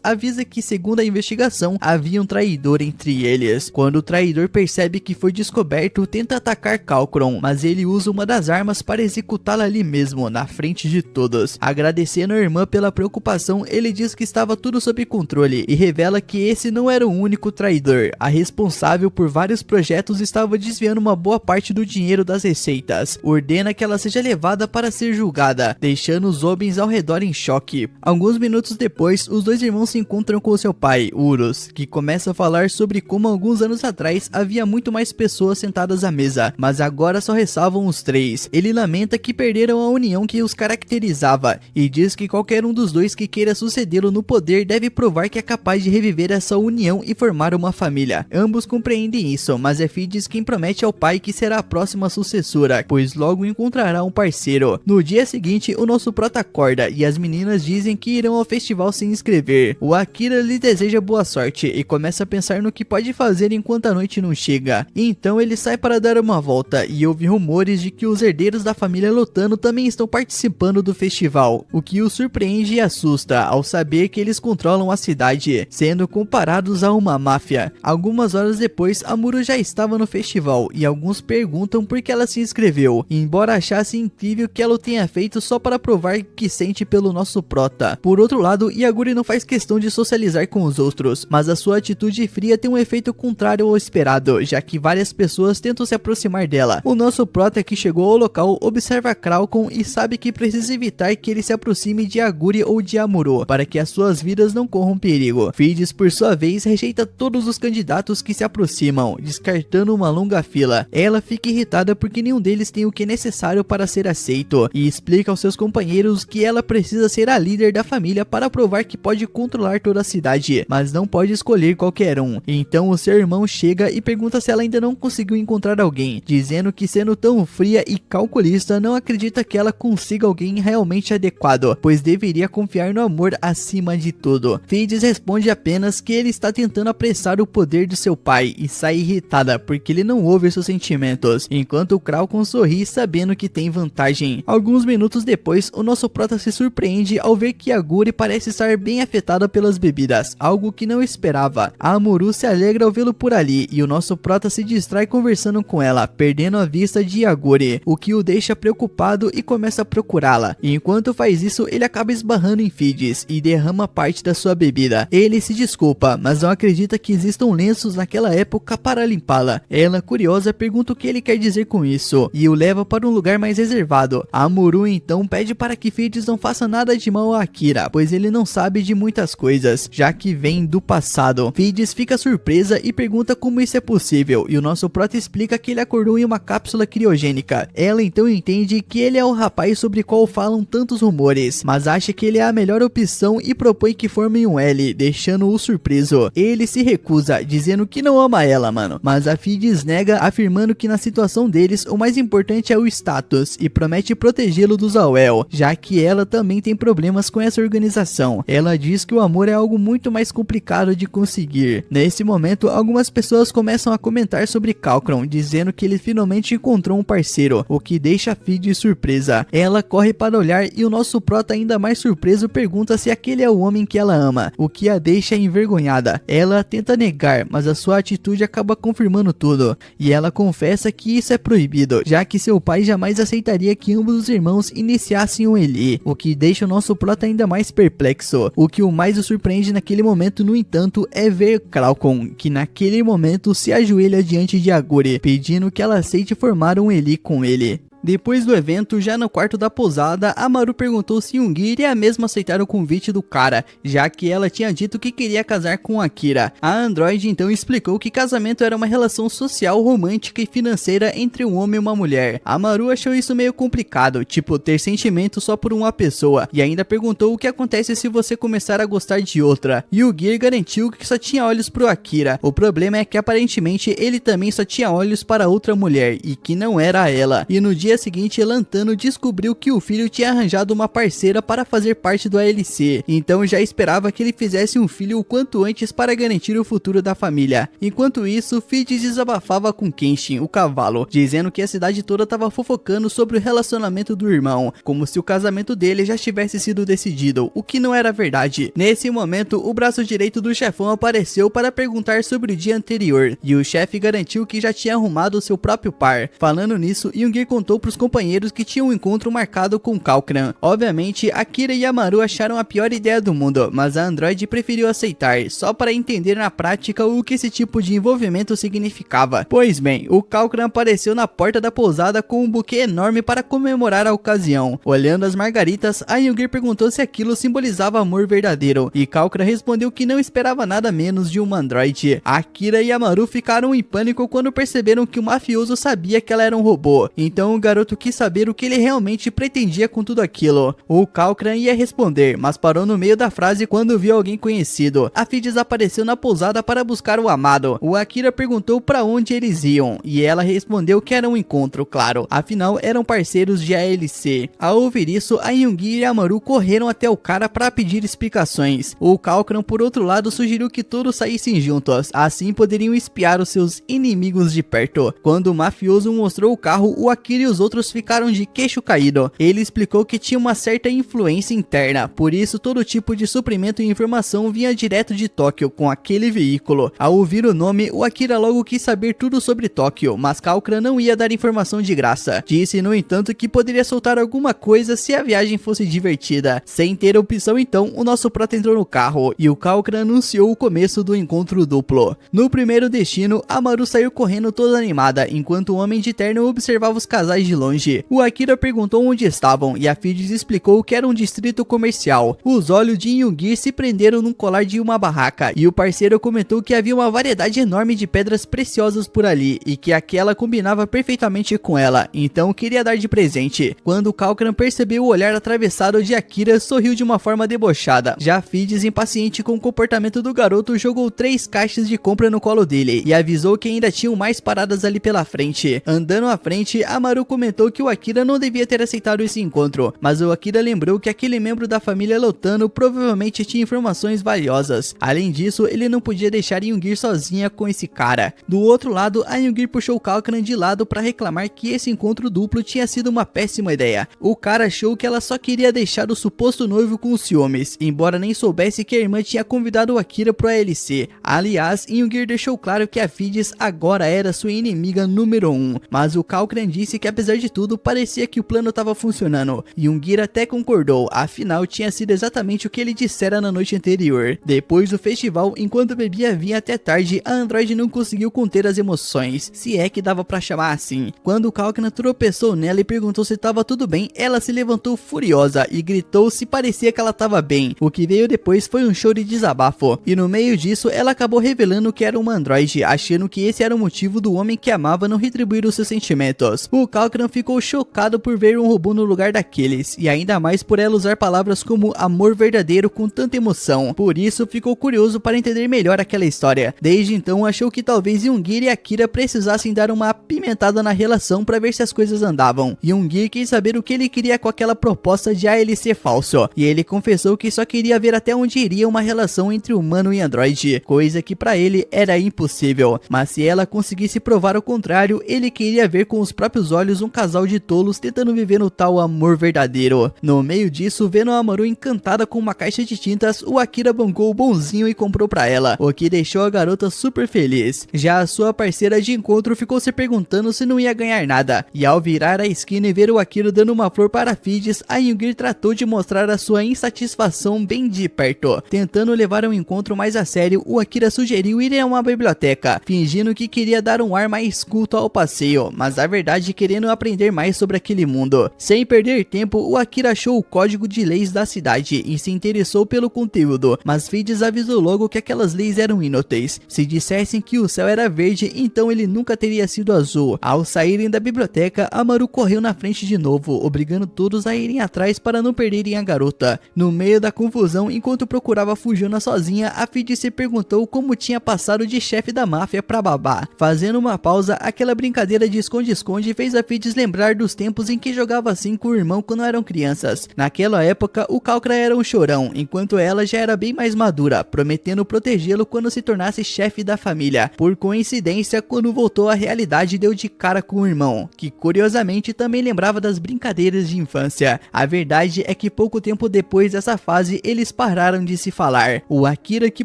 avisa que, segundo a investigação, havia um traidor entre eles. Quando o traidor percebe que foi descoberto, tenta atacar Kalkron, mas ele usa uma das armas para executá-la ali mesmo, na frente de todos. Agradecendo a irmã pela preocupação, ele diz que estava tudo sob controle e revela que esse não era o único traidor. A responsável por vários projetos estava desviando uma boa parte do dinheiro das receitas. Ordena que ela seja levada para ser julgada, deixando os homens ao redor em choque. Alguns minutos depois, os dois irmãos se encontram com seu pai, Urus, que começa a falar sobre como alguns anos atrás havia muito mais pessoas sentadas à mesa, mas agora só restavam os três. Ele lamenta que perderam a união que os caracterizava e diz que qualquer um dos dois que queira sucedê-lo no poder deve provar que é capaz de reviver essa união e formar uma família. Ambos compreendem isso, mas é Fides quem promete ao pai que será a próxima sucessora, pois logo encontrará um parceiro. No dia seguinte, o nosso prota acorda e as meninas dizem que irão ao festival se inscrever. O Akira lhe deseja boa sorte e começa a pensar no que pode fazer enquanto a noite não chega. Então ele sai para dar uma volta e ouve rumores de que os herdeiros da família Lotano também estão participando do festival, o que o surpreende e assusta ao saber que eles controlam a cidade, sendo comparados a uma máfia. Algumas horas depois, Amuro já estava no festival e alguns perguntam por que ela se inscreveu, embora achasse incrível que ela o tenha feito só para provar que sente pelo nosso prota. Por outro lado, Yaguri não faz questão de socializar com os outros, mas a sua atitude fria tem um efeito contrário ao esperado, já que várias pessoas tentam se aproximar dela. O nosso prota que chegou ao local observa Kraukon e sabe que precisa evitar que ele se aproxime de Yaguri ou de Amuro, para que as suas vidas não corram perigo. Fides, por sua vez, rejeita todos os candidatos que se aproximam, descartando uma longa fila. Ela fica irritada porque nenhum deles tem o que é necessário para ser aceito, e explica aos seus companheiros que ela precisa ser a a líder da família para provar que pode controlar toda a cidade, mas não pode escolher qualquer um. Então o seu irmão chega e pergunta se ela ainda não conseguiu encontrar alguém, dizendo que sendo tão fria e calculista não acredita que ela consiga alguém realmente adequado, pois deveria confiar no amor acima de tudo. Fides responde apenas que ele está tentando apressar o poder de seu pai e sai irritada porque ele não ouve seus sentimentos, enquanto Kraukon sorri sabendo que tem vantagem. Alguns minutos depois, o nosso prota se surpreende ao ver que Yaguri parece estar bem afetada pelas bebidas, algo que não esperava. A Amuro se alegra ao vê-lo por ali e o nosso prota se distrai conversando com ela, perdendo a vista de Yaguri, o que o deixa preocupado e começa a procurá-la. Enquanto faz isso, ele acaba esbarrando em Fides e derrama parte da sua bebida. Ele se desculpa, mas não acredita que existam lenços naquela época para limpá-la. Ela, curiosa, pergunta o que ele quer dizer com isso e o leva para um lugar mais reservado. A Amuro então pede para que Fides não faça nada de mal a Akira, pois ele não sabe de muitas coisas, já que vem do passado. Fides fica surpresa e pergunta como isso é possível, e o nosso prota explica que ele acordou em uma cápsula criogênica. Ela então entende que ele é o rapaz sobre qual falam tantos rumores, mas acha que ele é a melhor opção e propõe que formem um L, deixando-o surpreso. Ele se recusa, dizendo que não ama ela, mano, mas a Fides nega, afirmando que na situação deles o mais importante é o status, e promete protegê-lo dos Auel, já que ela também tem problemas com essa organização. Ela diz que o amor é algo muito mais complicado de conseguir. Nesse momento, algumas pessoas começam a comentar sobre Kalkron, dizendo que ele finalmente encontrou um parceiro, o que deixa Fides surpresa. Ela corre para olhar e o nosso prota, ainda mais surpreso, pergunta se aquele é o homem que ela ama, o que a deixa envergonhada. Ela tenta negar, mas a sua atitude acaba confirmando tudo, e ela confessa que isso é proibido, já que seu pai jamais aceitaria que ambos os irmãos iniciassem um Eli, o que deixa o nosso prota ainda mais perplexo. O que o mais o surpreende naquele momento, no entanto, é ver Kraukon, que naquele momento se ajoelha diante de Yaguri, pedindo que ela aceite formar um Eli com ele. Depois do evento, já no quarto da pousada, Amaru perguntou se Yoongi iria mesmo aceitar o convite do cara, já que ela tinha dito que queria casar com Akira. A androide então explicou que casamento era uma relação social, romântica e financeira entre um homem e uma mulher. Amaru achou isso meio complicado, tipo ter sentimento só por uma pessoa, e ainda perguntou o que acontece se você começar a gostar de outra. Yoongi garantiu que só tinha olhos pro Akira. O problema é que aparentemente ele também só tinha olhos para outra mulher, e que não era ela. E no dia seguinte, Lantano descobriu que o filho tinha arranjado uma parceira para fazer parte do ALC, então já esperava que ele fizesse um filho o quanto antes para garantir o futuro da família. Enquanto isso, Fides desabafava com Kenshin, o cavalo, dizendo que a cidade toda estava fofocando sobre o relacionamento do irmão, como se o casamento dele já tivesse sido decidido, o que não era verdade. Nesse momento, o braço direito do chefão apareceu para perguntar sobre o dia anterior, e o chefe garantiu que já tinha arrumado seu próprio par. Falando nisso, Yoongi contou pros companheiros que tinham um encontro marcado com Kalkran. Obviamente, Akira e Amaru acharam a pior ideia do mundo, mas a androide preferiu aceitar, só para entender na prática o que esse tipo de envolvimento significava. Pois bem, o Kalkran apareceu na porta da pousada com um buquê enorme para comemorar a ocasião. Olhando as margaritas, a Yoongi perguntou se aquilo simbolizava amor verdadeiro, e Kalkran respondeu que não esperava nada menos de uma androide. Akira e Amaru ficaram em pânico quando perceberam que o mafioso sabia que ela era um robô, então o garoto quis saber o que ele realmente pretendia com tudo aquilo. O Kalkran ia responder, mas parou no meio da frase quando viu alguém conhecido. A Fides apareceu na pousada para buscar o amado. O Akira perguntou para onde eles iam, e ela respondeu que era um encontro, claro, afinal eram parceiros de ALC. Ao ouvir isso, a Yoongi e a Amaru correram até o cara para pedir explicações. O Kalkran, por outro lado, sugeriu que todos saíssem juntos, assim poderiam espiar os seus inimigos de perto. Quando o mafioso mostrou o carro, o Akira e os outros ficaram de queixo caído. Ele explicou que tinha uma certa influência interna, por isso todo tipo de suprimento e informação vinha direto de Tóquio com aquele veículo. Ao ouvir o nome, o Akira logo quis saber tudo sobre Tóquio, mas Kalkran não ia dar informação de graça. Disse, no entanto, que poderia soltar alguma coisa se a viagem fosse divertida. Sem ter opção então, o nosso prota entrou no carro, e o Kalkran anunciou o começo do encontro duplo. No primeiro destino, Amaru saiu correndo toda animada, enquanto o homem de terno observava os casais de longe. O Akira perguntou onde estavam e a Phidias explicou que era um distrito comercial. Os olhos de Yoongir se prenderam num colar de uma barraca e o parceiro comentou que havia uma variedade enorme de pedras preciosas por ali e que aquela combinava perfeitamente com ela, então queria dar de presente. Quando Kalkran percebeu o olhar atravessado de Akira, sorriu de uma forma debochada. Já Phidias, impaciente com o comportamento do garoto, jogou 3 caixas de compra no colo dele e avisou que ainda tinham mais paradas ali pela frente. Andando à frente, Amaru comentou que o Akira não devia ter aceitado esse encontro, mas o Akira lembrou que aquele membro da família Lotano provavelmente tinha informações valiosas. Além disso, ele não podia deixar Yoongir sozinha com esse cara. Do outro lado, a Yoongir puxou Kalkran de lado para reclamar que esse encontro duplo tinha sido uma péssima ideia. O cara achou que ela só queria deixar o suposto noivo com os ciúmes, embora nem soubesse que a irmã tinha convidado o Akira pro ALC. Aliás, Yoongir deixou claro que a Phidias agora era sua inimiga número 1, mas o Kalkran disse que apesar de tudo, parecia que o plano estava funcionando. Yoongir até concordou, afinal tinha sido exatamente o que ele dissera na noite anterior. Depois do festival, enquanto bebia vinho até tarde, a androide não conseguiu conter as emoções, se é que dava pra chamar assim. Quando Kalkran tropeçou nela e perguntou se estava tudo bem, ela se levantou furiosa e gritou se parecia que ela estava bem. O que veio depois foi um show de desabafo, e no meio disso ela acabou revelando que era uma androide, achando que esse era o motivo do homem que amava não retribuir os seus sentimentos. O Kalkran ficou chocado por ver um robô no lugar daqueles, e ainda mais por ela usar palavras como amor verdadeiro com tanta emoção. Por isso ficou curioso para entender melhor aquela história. Desde então achou que talvez Yoongir e Akira precisassem dar uma apimentada na relação para ver se as coisas andavam. Yoongir quis saber o que ele queria com aquela proposta de ALC falso, e ele confessou que só queria ver até onde iria uma relação entre humano e androide, coisa que para ele era impossível. Mas se ela conseguisse provar o contrário, ele queria ver com os próprios olhos um casal de tolos tentando viver no tal amor verdadeiro. No meio disso, vendo a Amaru encantada com uma caixa de tintas, o Akira bancou o bonzinho e comprou pra ela, o que deixou a garota super feliz. Já a sua parceira de encontro ficou se perguntando se não ia ganhar nada, e ao virar a esquina e ver o Akira dando uma flor para Phidias, a Yoongir tratou de mostrar a sua insatisfação bem de perto. Tentando levar um encontro mais a sério, o Akira sugeriu ir a uma biblioteca, fingindo que queria dar um ar mais culto ao passeio, mas na verdade querendo aprender mais sobre aquele mundo. Sem perder tempo, o Akira achou o código de leis da cidade e se interessou pelo conteúdo, mas Phidias avisou logo que aquelas leis eram inúteis. Se dissessem que o céu era verde, então ele nunca teria sido azul. Ao saírem da biblioteca, Amaru correu na frente de novo, obrigando todos a irem atrás para não perderem a garota. No meio da confusão, enquanto procurava Fujona sozinha, a Phidias se perguntou como tinha passado de chefe da máfia pra babá. Fazendo uma pausa, aquela brincadeira de esconde-esconde fez a Phidias lembrar dos tempos em que jogava assim com o irmão quando eram crianças. Naquela época, o Kalkran era um chorão, enquanto ela já era bem mais madura, prometendo protegê-lo quando se tornasse chefe da família. Por coincidência, quando voltou à realidade, deu de cara com o irmão, que curiosamente também lembrava das brincadeiras de infância. A verdade é que pouco tempo depois dessa fase, eles pararam de se falar. O Akira, que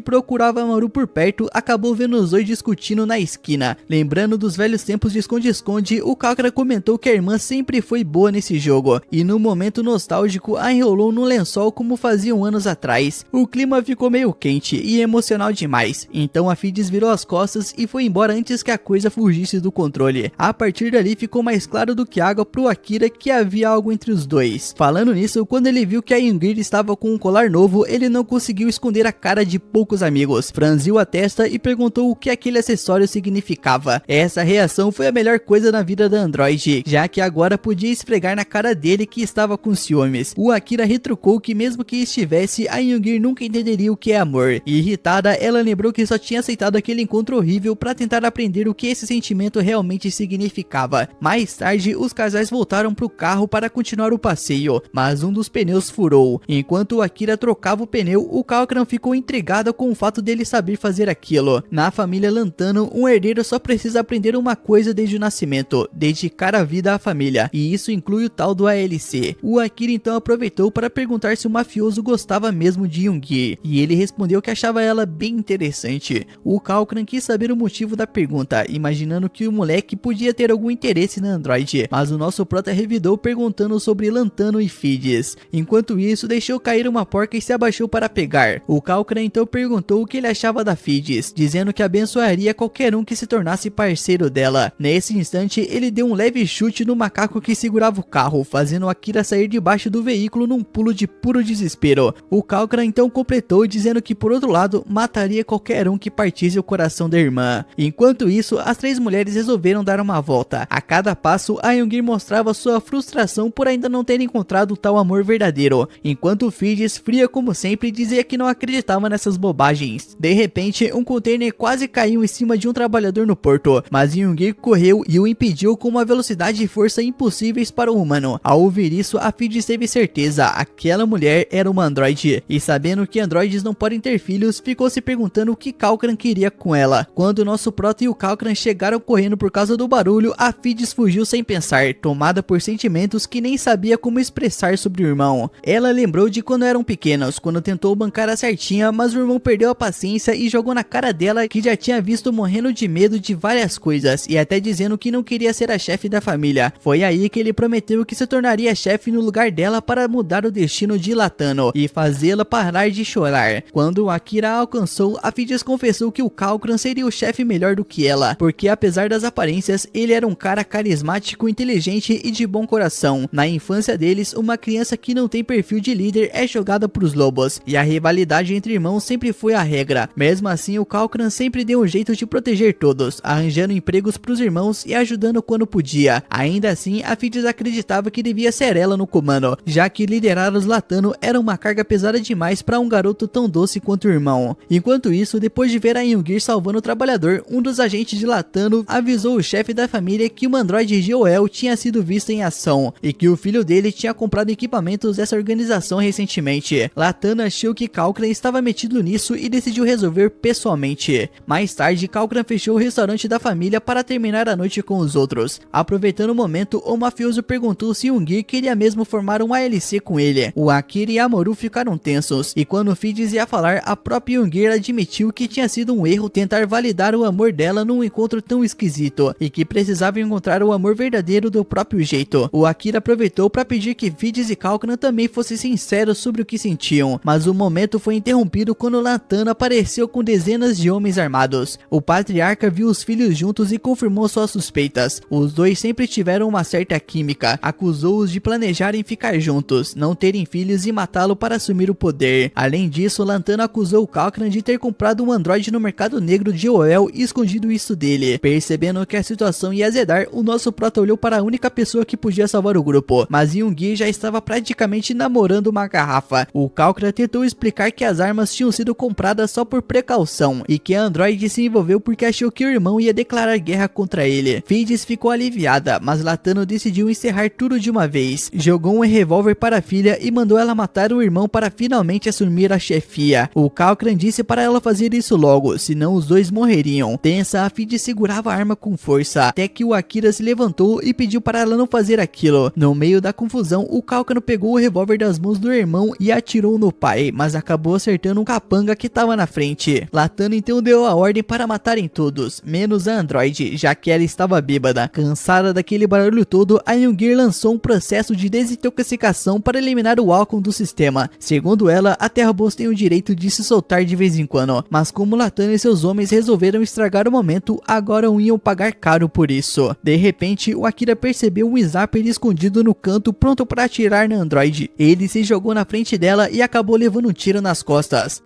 procurava Amaru por perto, acabou vendo os dois discutindo na esquina. Lembrando dos velhos tempos de esconde-esconde, o Kalkran comentou que a irmã sempre foi boa nesse jogo, e no momento nostálgico a enrolou no lençol como faziam anos atrás. O clima ficou meio quente e emocional demais, então a Phidias virou as costas e foi embora antes que a coisa fugisse do controle. A partir dali ficou mais claro do que água pro Akira que havia algo entre os dois. Falando nisso, quando ele viu que a Yoongir estava com um colar novo, ele não conseguiu esconder a cara de poucos amigos. Franziu a testa e perguntou o que aquele acessório significava. Essa reação foi a melhor coisa na vida da androide, já que agora podia esfregar na cara dele que estava com ciúmes. O Akira retrucou que mesmo que estivesse, a Yoongir nunca entenderia o que é amor. E irritada, ela lembrou que só tinha aceitado aquele encontro horrível para tentar aprender o que esse sentimento realmente significava. Mais tarde, os casais voltaram pro carro para continuar o passeio, mas um dos pneus furou. Enquanto o Akira trocava o pneu, o Kalkran ficou intrigado com o fato dele saber fazer aquilo. Na família Lantano, um herdeiro só precisa aprender uma coisa desde o nascimento: dedicar a vida à família, e isso inclui o tal do ALC. O Akira então aproveitou para perguntar se o mafioso gostava mesmo de Yoongir, e ele respondeu que achava ela bem interessante. O Kalkran quis saber o motivo da pergunta, imaginando que o moleque podia ter algum interesse na androide, mas o nosso prota revidou perguntando sobre Lantano e Phidias. Enquanto isso, deixou cair uma porca e se abaixou para pegar. O Kalkran então perguntou o que ele achava da Phidias, dizendo que abençoaria qualquer um que se tornasse parceiro dela. Nesse instante, ele deu um leve chute no macaco que segurava o carro, fazendo Akira sair debaixo do veículo num pulo de puro desespero. O Kalkran então completou dizendo que por outro lado mataria qualquer um que partisse o coração da irmã. Enquanto isso, as três mulheres resolveram dar uma volta. A cada passo, a Youngir mostrava sua frustração por ainda não ter encontrado tal amor verdadeiro, enquanto Fidges, fria como sempre, dizia que não acreditava nessas bobagens. De repente, um container quase caiu em cima de um trabalhador no porto, mas Youngir correu e o impediu com uma velocidade e força impossíveis para o humano. Ao ouvir isso, a Fidges teve certeza, aquela mulher era uma androide, e sabendo que androides não podem ter filhos, ficou se perguntando o que Kalkran queria com ela. Quando nosso Prota e o Kalkran chegaram correndo por causa do barulho, a Fidges fugiu sem pensar, tomada por sentimentos que nem sabia como expressar sobre o irmão. Ela lembrou de quando eram pequenos, quando tentou bancar a certinha, mas o irmão perdeu a paciência e jogou na cara dela que já tinha visto morrendo de medo de várias coisas, e até dizendo que não queria ser a chefe da família. Foi aí que ele prometeu que se tornaria chefe no lugar dela para mudar o destino de Latano e fazê-la parar de chorar. Quando Akira a alcançou, a Fidges confessou que o Kalkran seria o chefe melhor do que ela, porque apesar das aparências, ele era um cara carismático, inteligente e de bom coração. Na infância deles, uma criança que não tem perfil de líder é jogada pros lobos, e a rivalidade entre irmãos sempre foi a regra. Mesmo assim, o Kalkran sempre deu um jeito de proteger todos, arranjando empregos pros irmãos e ajudando quando podia. Ainda assim, a Fidges acreditava que devia ser ela no comando, já que liderar os Latano era uma carga pesada demais para um garoto tão doce quanto o irmão. Enquanto isso, depois de ver a Youngir salvando o trabalhador, um dos agentes de Latano avisou o chefe da família que o androide Joel tinha sido visto em ação e que o filho dele tinha comprado equipamentos dessa organização recentemente. Latano achou que Kalkran estava metido nisso e decidiu resolver pessoalmente. Mais tarde, Kalkran fechou o restaurante da família para terminar a noite com os outros. Aproveitando o momento, o mafioso perguntou se Youngir queria mesmo formar um ALC com ele. O Akira e a Mamoru ficaram tensos, e quando Fidges ia falar, a própria Youngir admitiu que tinha sido um erro tentar validar o amor dela num encontro tão esquisito, e que precisava encontrar o amor verdadeiro do próprio jeito. O Akira aproveitou para pedir que Fidges e Kalkran também fossem sinceros sobre o que sentiam, mas o momento foi interrompido quando Latano apareceu com dezenas de homens armados. O patriarca viu os filhos juntos e confirmou suas suspeitas. Os dois sempre tiveram uma certa química, acusou-os de planejarem ficar juntos, não terem filhos e matá-lo para assumir o poder. Além disso, Latano acusou o Kalkran de ter comprado um androide no mercado negro de Joel e escondido isso dele. Percebendo que a situação ia azedar, o nosso prota olhou para a única pessoa que podia salvar o grupo, mas Youngir já estava praticamente namorando uma garrafa. O Kalkran tentou explicar que as armas tinham sido compradas só por precaução e que a androide se envolveu porque achou que o irmão ia declarar guerra contra ele. Fidges ficou aliviada, mas Latano decidiu encerrar tudo de uma vez. Jogou um revólver para a filha e mandou ela matar o irmão para finalmente assumir a chefia. O Kalkran disse para ela fazer isso logo, senão os dois morreriam. Tensa, a Fidges segurava a arma com força, até que o Akira se levantou e pediu para ela não fazer aquilo. No meio da confusão, o Kalkran pegou o revólver das mãos do irmão e atirou no pai, mas acabou acertando um capanga que estava na frente. Latano então deu a ordem para matarem todos, menos a androide, já que ela estava bêbada. Cansada daquele barulho todo, a Youngir lançou um processo de desintoxicação para eliminar o álcool do sistema. Segundo ela, a Terra Boss tem o direito de se soltar de vez em quando, mas como Latano e seus homens resolveram estragar o momento, agora iam pagar caro por isso. De repente, o Akira percebeu um Zapper escondido no canto, pronto para atirar na androide. Ele se jogou na frente dela e acabou levando um tiro nas costas.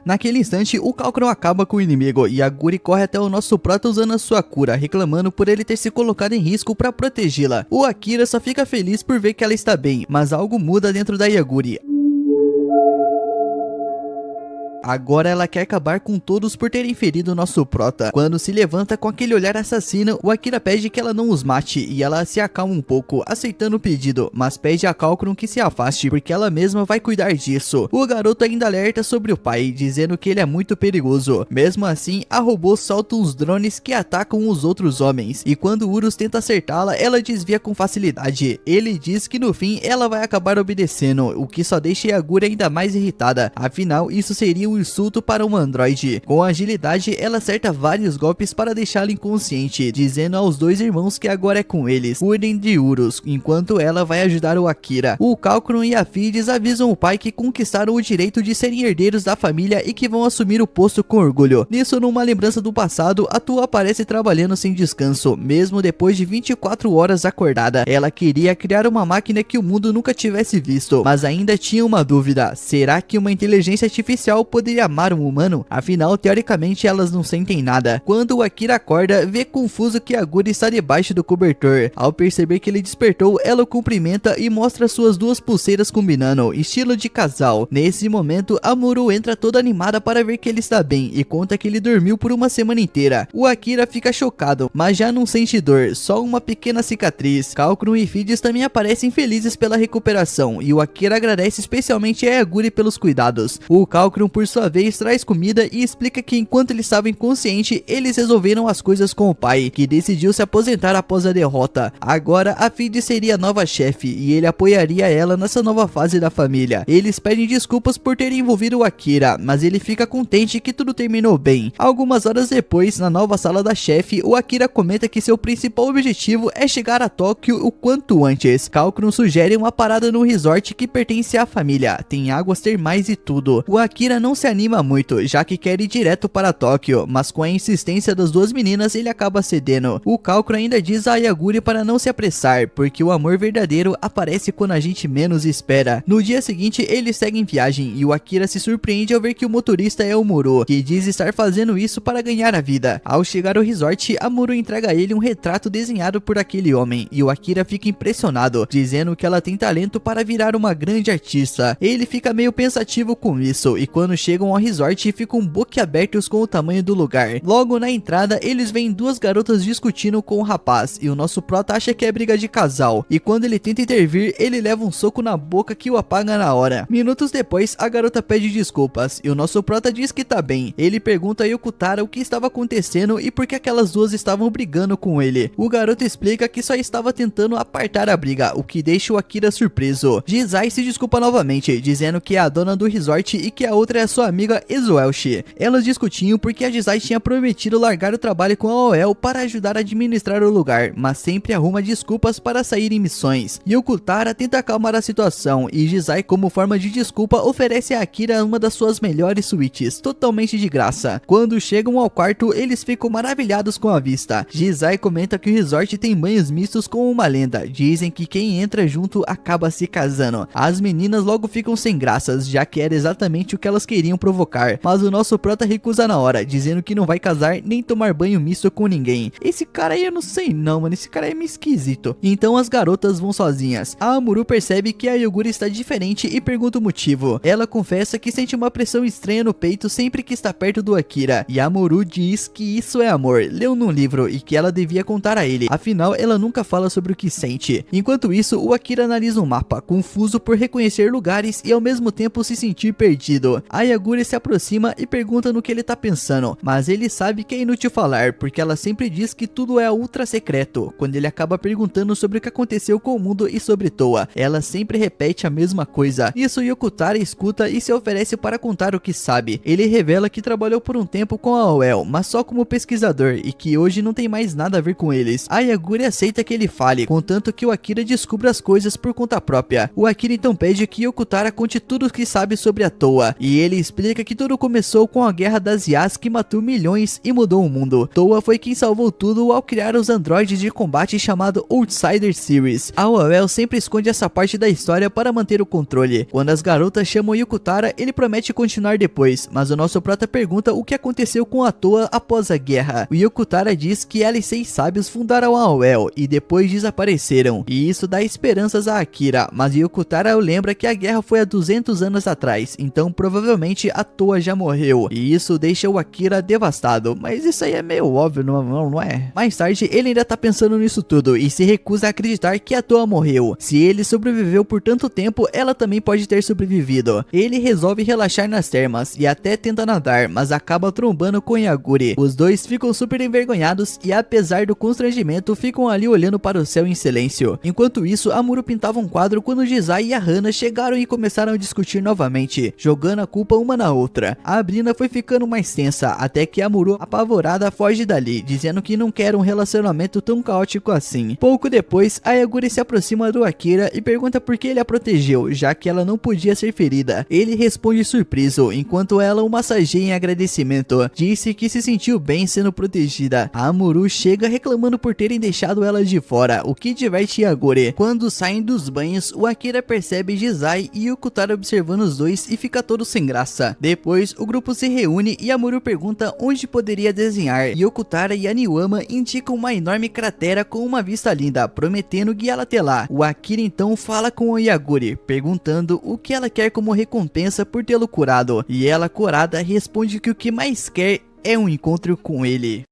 Naquele instante, o Kalkran acaba com o inimigo e a Guri corre até o nosso prota usando a sua cura, reclamando por ele ter se colocado em risco para protegê-la. O Akira só fica feliz por ver que ela está bem, mas algo muda dentro da Yaguri. Agora ela quer acabar com todos por terem ferido nosso prota. Quando se levanta com aquele olhar assassino, o Akira pede que ela não os mate e ela se acalma um pouco, aceitando o pedido, mas pede a Kalkran que se afaste porque ela mesma vai cuidar disso. O garoto ainda alerta sobre o pai, dizendo que ele é muito perigoso. Mesmo assim, a robô solta uns drones que atacam os outros homens, e quando Urus tenta acertá-la, ela desvia com facilidade. Ele diz que no fim ela vai acabar obedecendo, o que só deixa a Yaguri ainda mais irritada, afinal isso seria um insulto para um androide. Com agilidade, ela acerta vários golpes para deixá-lo inconsciente, dizendo aos dois irmãos que agora é com eles, cuidem de Urus, enquanto ela vai ajudar o Akira. O Calcrum e a Phidias avisam o pai que conquistaram o direito de serem herdeiros da família e que vão assumir o posto com orgulho. Nisso, numa lembrança do passado, a Tua aparece trabalhando sem descanso, mesmo depois de 24 horas acordada. Ela queria criar uma máquina que o mundo nunca tivesse visto, mas ainda tinha uma dúvida: será que uma inteligência artificial poderia amar um humano? Afinal, teoricamente, elas não sentem nada. Quando o Akira acorda, vê confuso que Aguri está debaixo do cobertor. Ao perceber que ele despertou, ela o cumprimenta e mostra suas duas pulseiras combinando, estilo de casal. Nesse momento, Amuro entra toda animada para ver que ele está bem e conta que ele dormiu por uma semana inteira. O Akira fica chocado, mas já não sente dor, só uma pequena cicatriz. Calcrum e Phidias também aparecem felizes pela recuperação e o Akira agradece especialmente a Aguri pelos cuidados. O Calcrum, por sua vez, traz comida e explica que enquanto ele estava inconsciente, eles resolveram as coisas com o pai, que decidiu se aposentar após a derrota. Agora, a Phidias seria a nova chefe e ele apoiaria ela nessa nova fase da família. Eles pedem desculpas por terem envolvido o Akira, mas ele fica contente que tudo terminou bem. Algumas horas depois, na nova sala da chefe, o Akira comenta que seu principal objetivo é chegar a Tóquio o quanto antes. Calcrum sugere uma parada no resort que pertence à família, tem águas termais e tudo. O Akira não se anima muito, já que quer ir direto para Tóquio, mas com a insistência das duas meninas ele acaba cedendo. O Calcrum ainda diz a Ayaguri para não se apressar, porque o amor verdadeiro aparece quando a gente menos espera. No dia seguinte, eles seguem viagem e o Akira se surpreende ao ver que o motorista é o Muro, que diz estar fazendo isso para ganhar a vida. Ao chegar ao resort, a Muro entrega a ele um retrato desenhado por aquele homem e o Akira fica impressionado, dizendo que ela tem talento para virar uma grande artista. Ele fica meio pensativo com isso e quando chegam ao resort ficam boquiabertos com o tamanho do lugar. Logo na entrada, eles veem duas garotas discutindo com o rapaz e o nosso prota acha que é briga de casal e quando ele tenta intervir, ele leva um soco na boca que o apaga na hora. Minutos depois, a garota pede desculpas e o nosso prota diz que tá bem. Ele pergunta a Yokotara o que estava acontecendo e por que aquelas duas estavam brigando com ele. O garoto explica que só estava tentando apartar a briga, o que deixa o Akira surpreso. Jizai se desculpa novamente, dizendo que é a dona do resort e que a outra é a sua amiga Ezuelshi. Elas discutiam porque a Jizai tinha prometido largar o trabalho com a Oel para ajudar a administrar o lugar, mas sempre arruma desculpas para sair em missões. Yokotara tenta acalmar a situação e Jizai, como forma de desculpa, oferece a Akira uma das suas melhores suítes, totalmente de graça. Quando chegam ao quarto, eles ficam maravilhados com a vista. Jizai comenta que o resort tem banhos mistos com uma lenda. Dizem que quem entra junto acaba se casando. As meninas logo ficam sem graças, já que era exatamente o que elas queriam provocar. Mas o nosso prota recusa na hora, dizendo que não vai casar nem tomar banho misto com ninguém. Esse cara aí eu não sei não, mano. Esse cara é meio esquisito. Então as garotas vão sozinhas. A Amuro percebe que a Yoguri está diferente e pergunta o motivo. Ela confessa que sente uma pressão estranha no peito sempre que está perto do Akira. E a Amuro diz que isso é amor, leu num livro e que ela devia contar a ele. Afinal, ela nunca fala sobre o que sente. Enquanto isso, o Akira analisa um mapa, confuso por reconhecer lugares e ao mesmo tempo se sentir perdido. A Yaguri se aproxima e pergunta no que ele tá pensando, mas ele sabe que é inútil falar, porque ela sempre diz que tudo é ultra secreto. Quando ele acaba perguntando sobre o que aconteceu com o mundo e sobre Toa, ela sempre repete a mesma coisa. Isso Yokotara escuta e se oferece para contar o que sabe. Ele revela que trabalhou por um tempo com a Oel, mas só como pesquisador e que hoje não tem mais nada a ver com eles. A Yaguri aceita que ele fale, contanto que o Akira descubra as coisas por conta própria. O Akira então pede que Yokotara conte tudo o que sabe sobre a Toa, e ele explica que tudo começou com a guerra das Yas que matou milhões e mudou o mundo. Toa foi quem salvou tudo ao criar os androides de combate chamado Outsider Series. A Oel sempre esconde essa parte da história para manter o controle. Quando as garotas chamam Yokotara, ele promete continuar depois, mas o nosso prota pergunta o que aconteceu com a Toa após a guerra. O Yokotara diz que ela e 6 sábios fundaram a Oel e depois desapareceram, e isso dá esperanças a Akira, mas Yokotara lembra que a guerra foi há 200 anos atrás, então provavelmente a Toa já morreu, e isso deixa o Akira devastado, mas isso aí é meio óbvio, não é? Mais tarde, ele ainda tá pensando nisso tudo e se recusa a acreditar que a Toa morreu. Se ele sobreviveu por tanto tempo, ela também pode ter sobrevivido. Ele resolve relaxar nas termas e até tenta nadar, mas acaba trombando com Yaguri. Os dois ficam super envergonhados e apesar do constrangimento, ficam ali olhando para o céu em silêncio. Enquanto isso, Amuro pintava um quadro quando Jizai e a Hana chegaram e começaram a discutir novamente, jogando a culpa uma na outra. A Brina foi ficando mais tensa, até que a Amuro, apavorada, foge dali, dizendo que não quer um relacionamento tão caótico assim. Pouco depois, a Yaguri se aproxima do Akira e pergunta por que ele a protegeu, já que ela não podia ser ferida. Ele responde surpreso, enquanto ela o massageia em agradecimento. Disse que se sentiu bem sendo protegida. A Amuro chega reclamando por terem deixado ela de fora, o que diverte Yaguri. Quando saem dos banhos, o Akira percebe Jizai e Yokotaro observando os dois e fica todo sem graça. Depois, o grupo se reúne e Amuro pergunta onde poderia desenhar. Yokotaro e Aniwama indicam uma enorme cratera com uma vista linda, prometendo guiá-la até lá. O Akira então fala com o Yaguri, perguntando o que ela quer como recompensa por tê-lo curado, e ela, corada, responde que o que mais quer é um encontro com ele.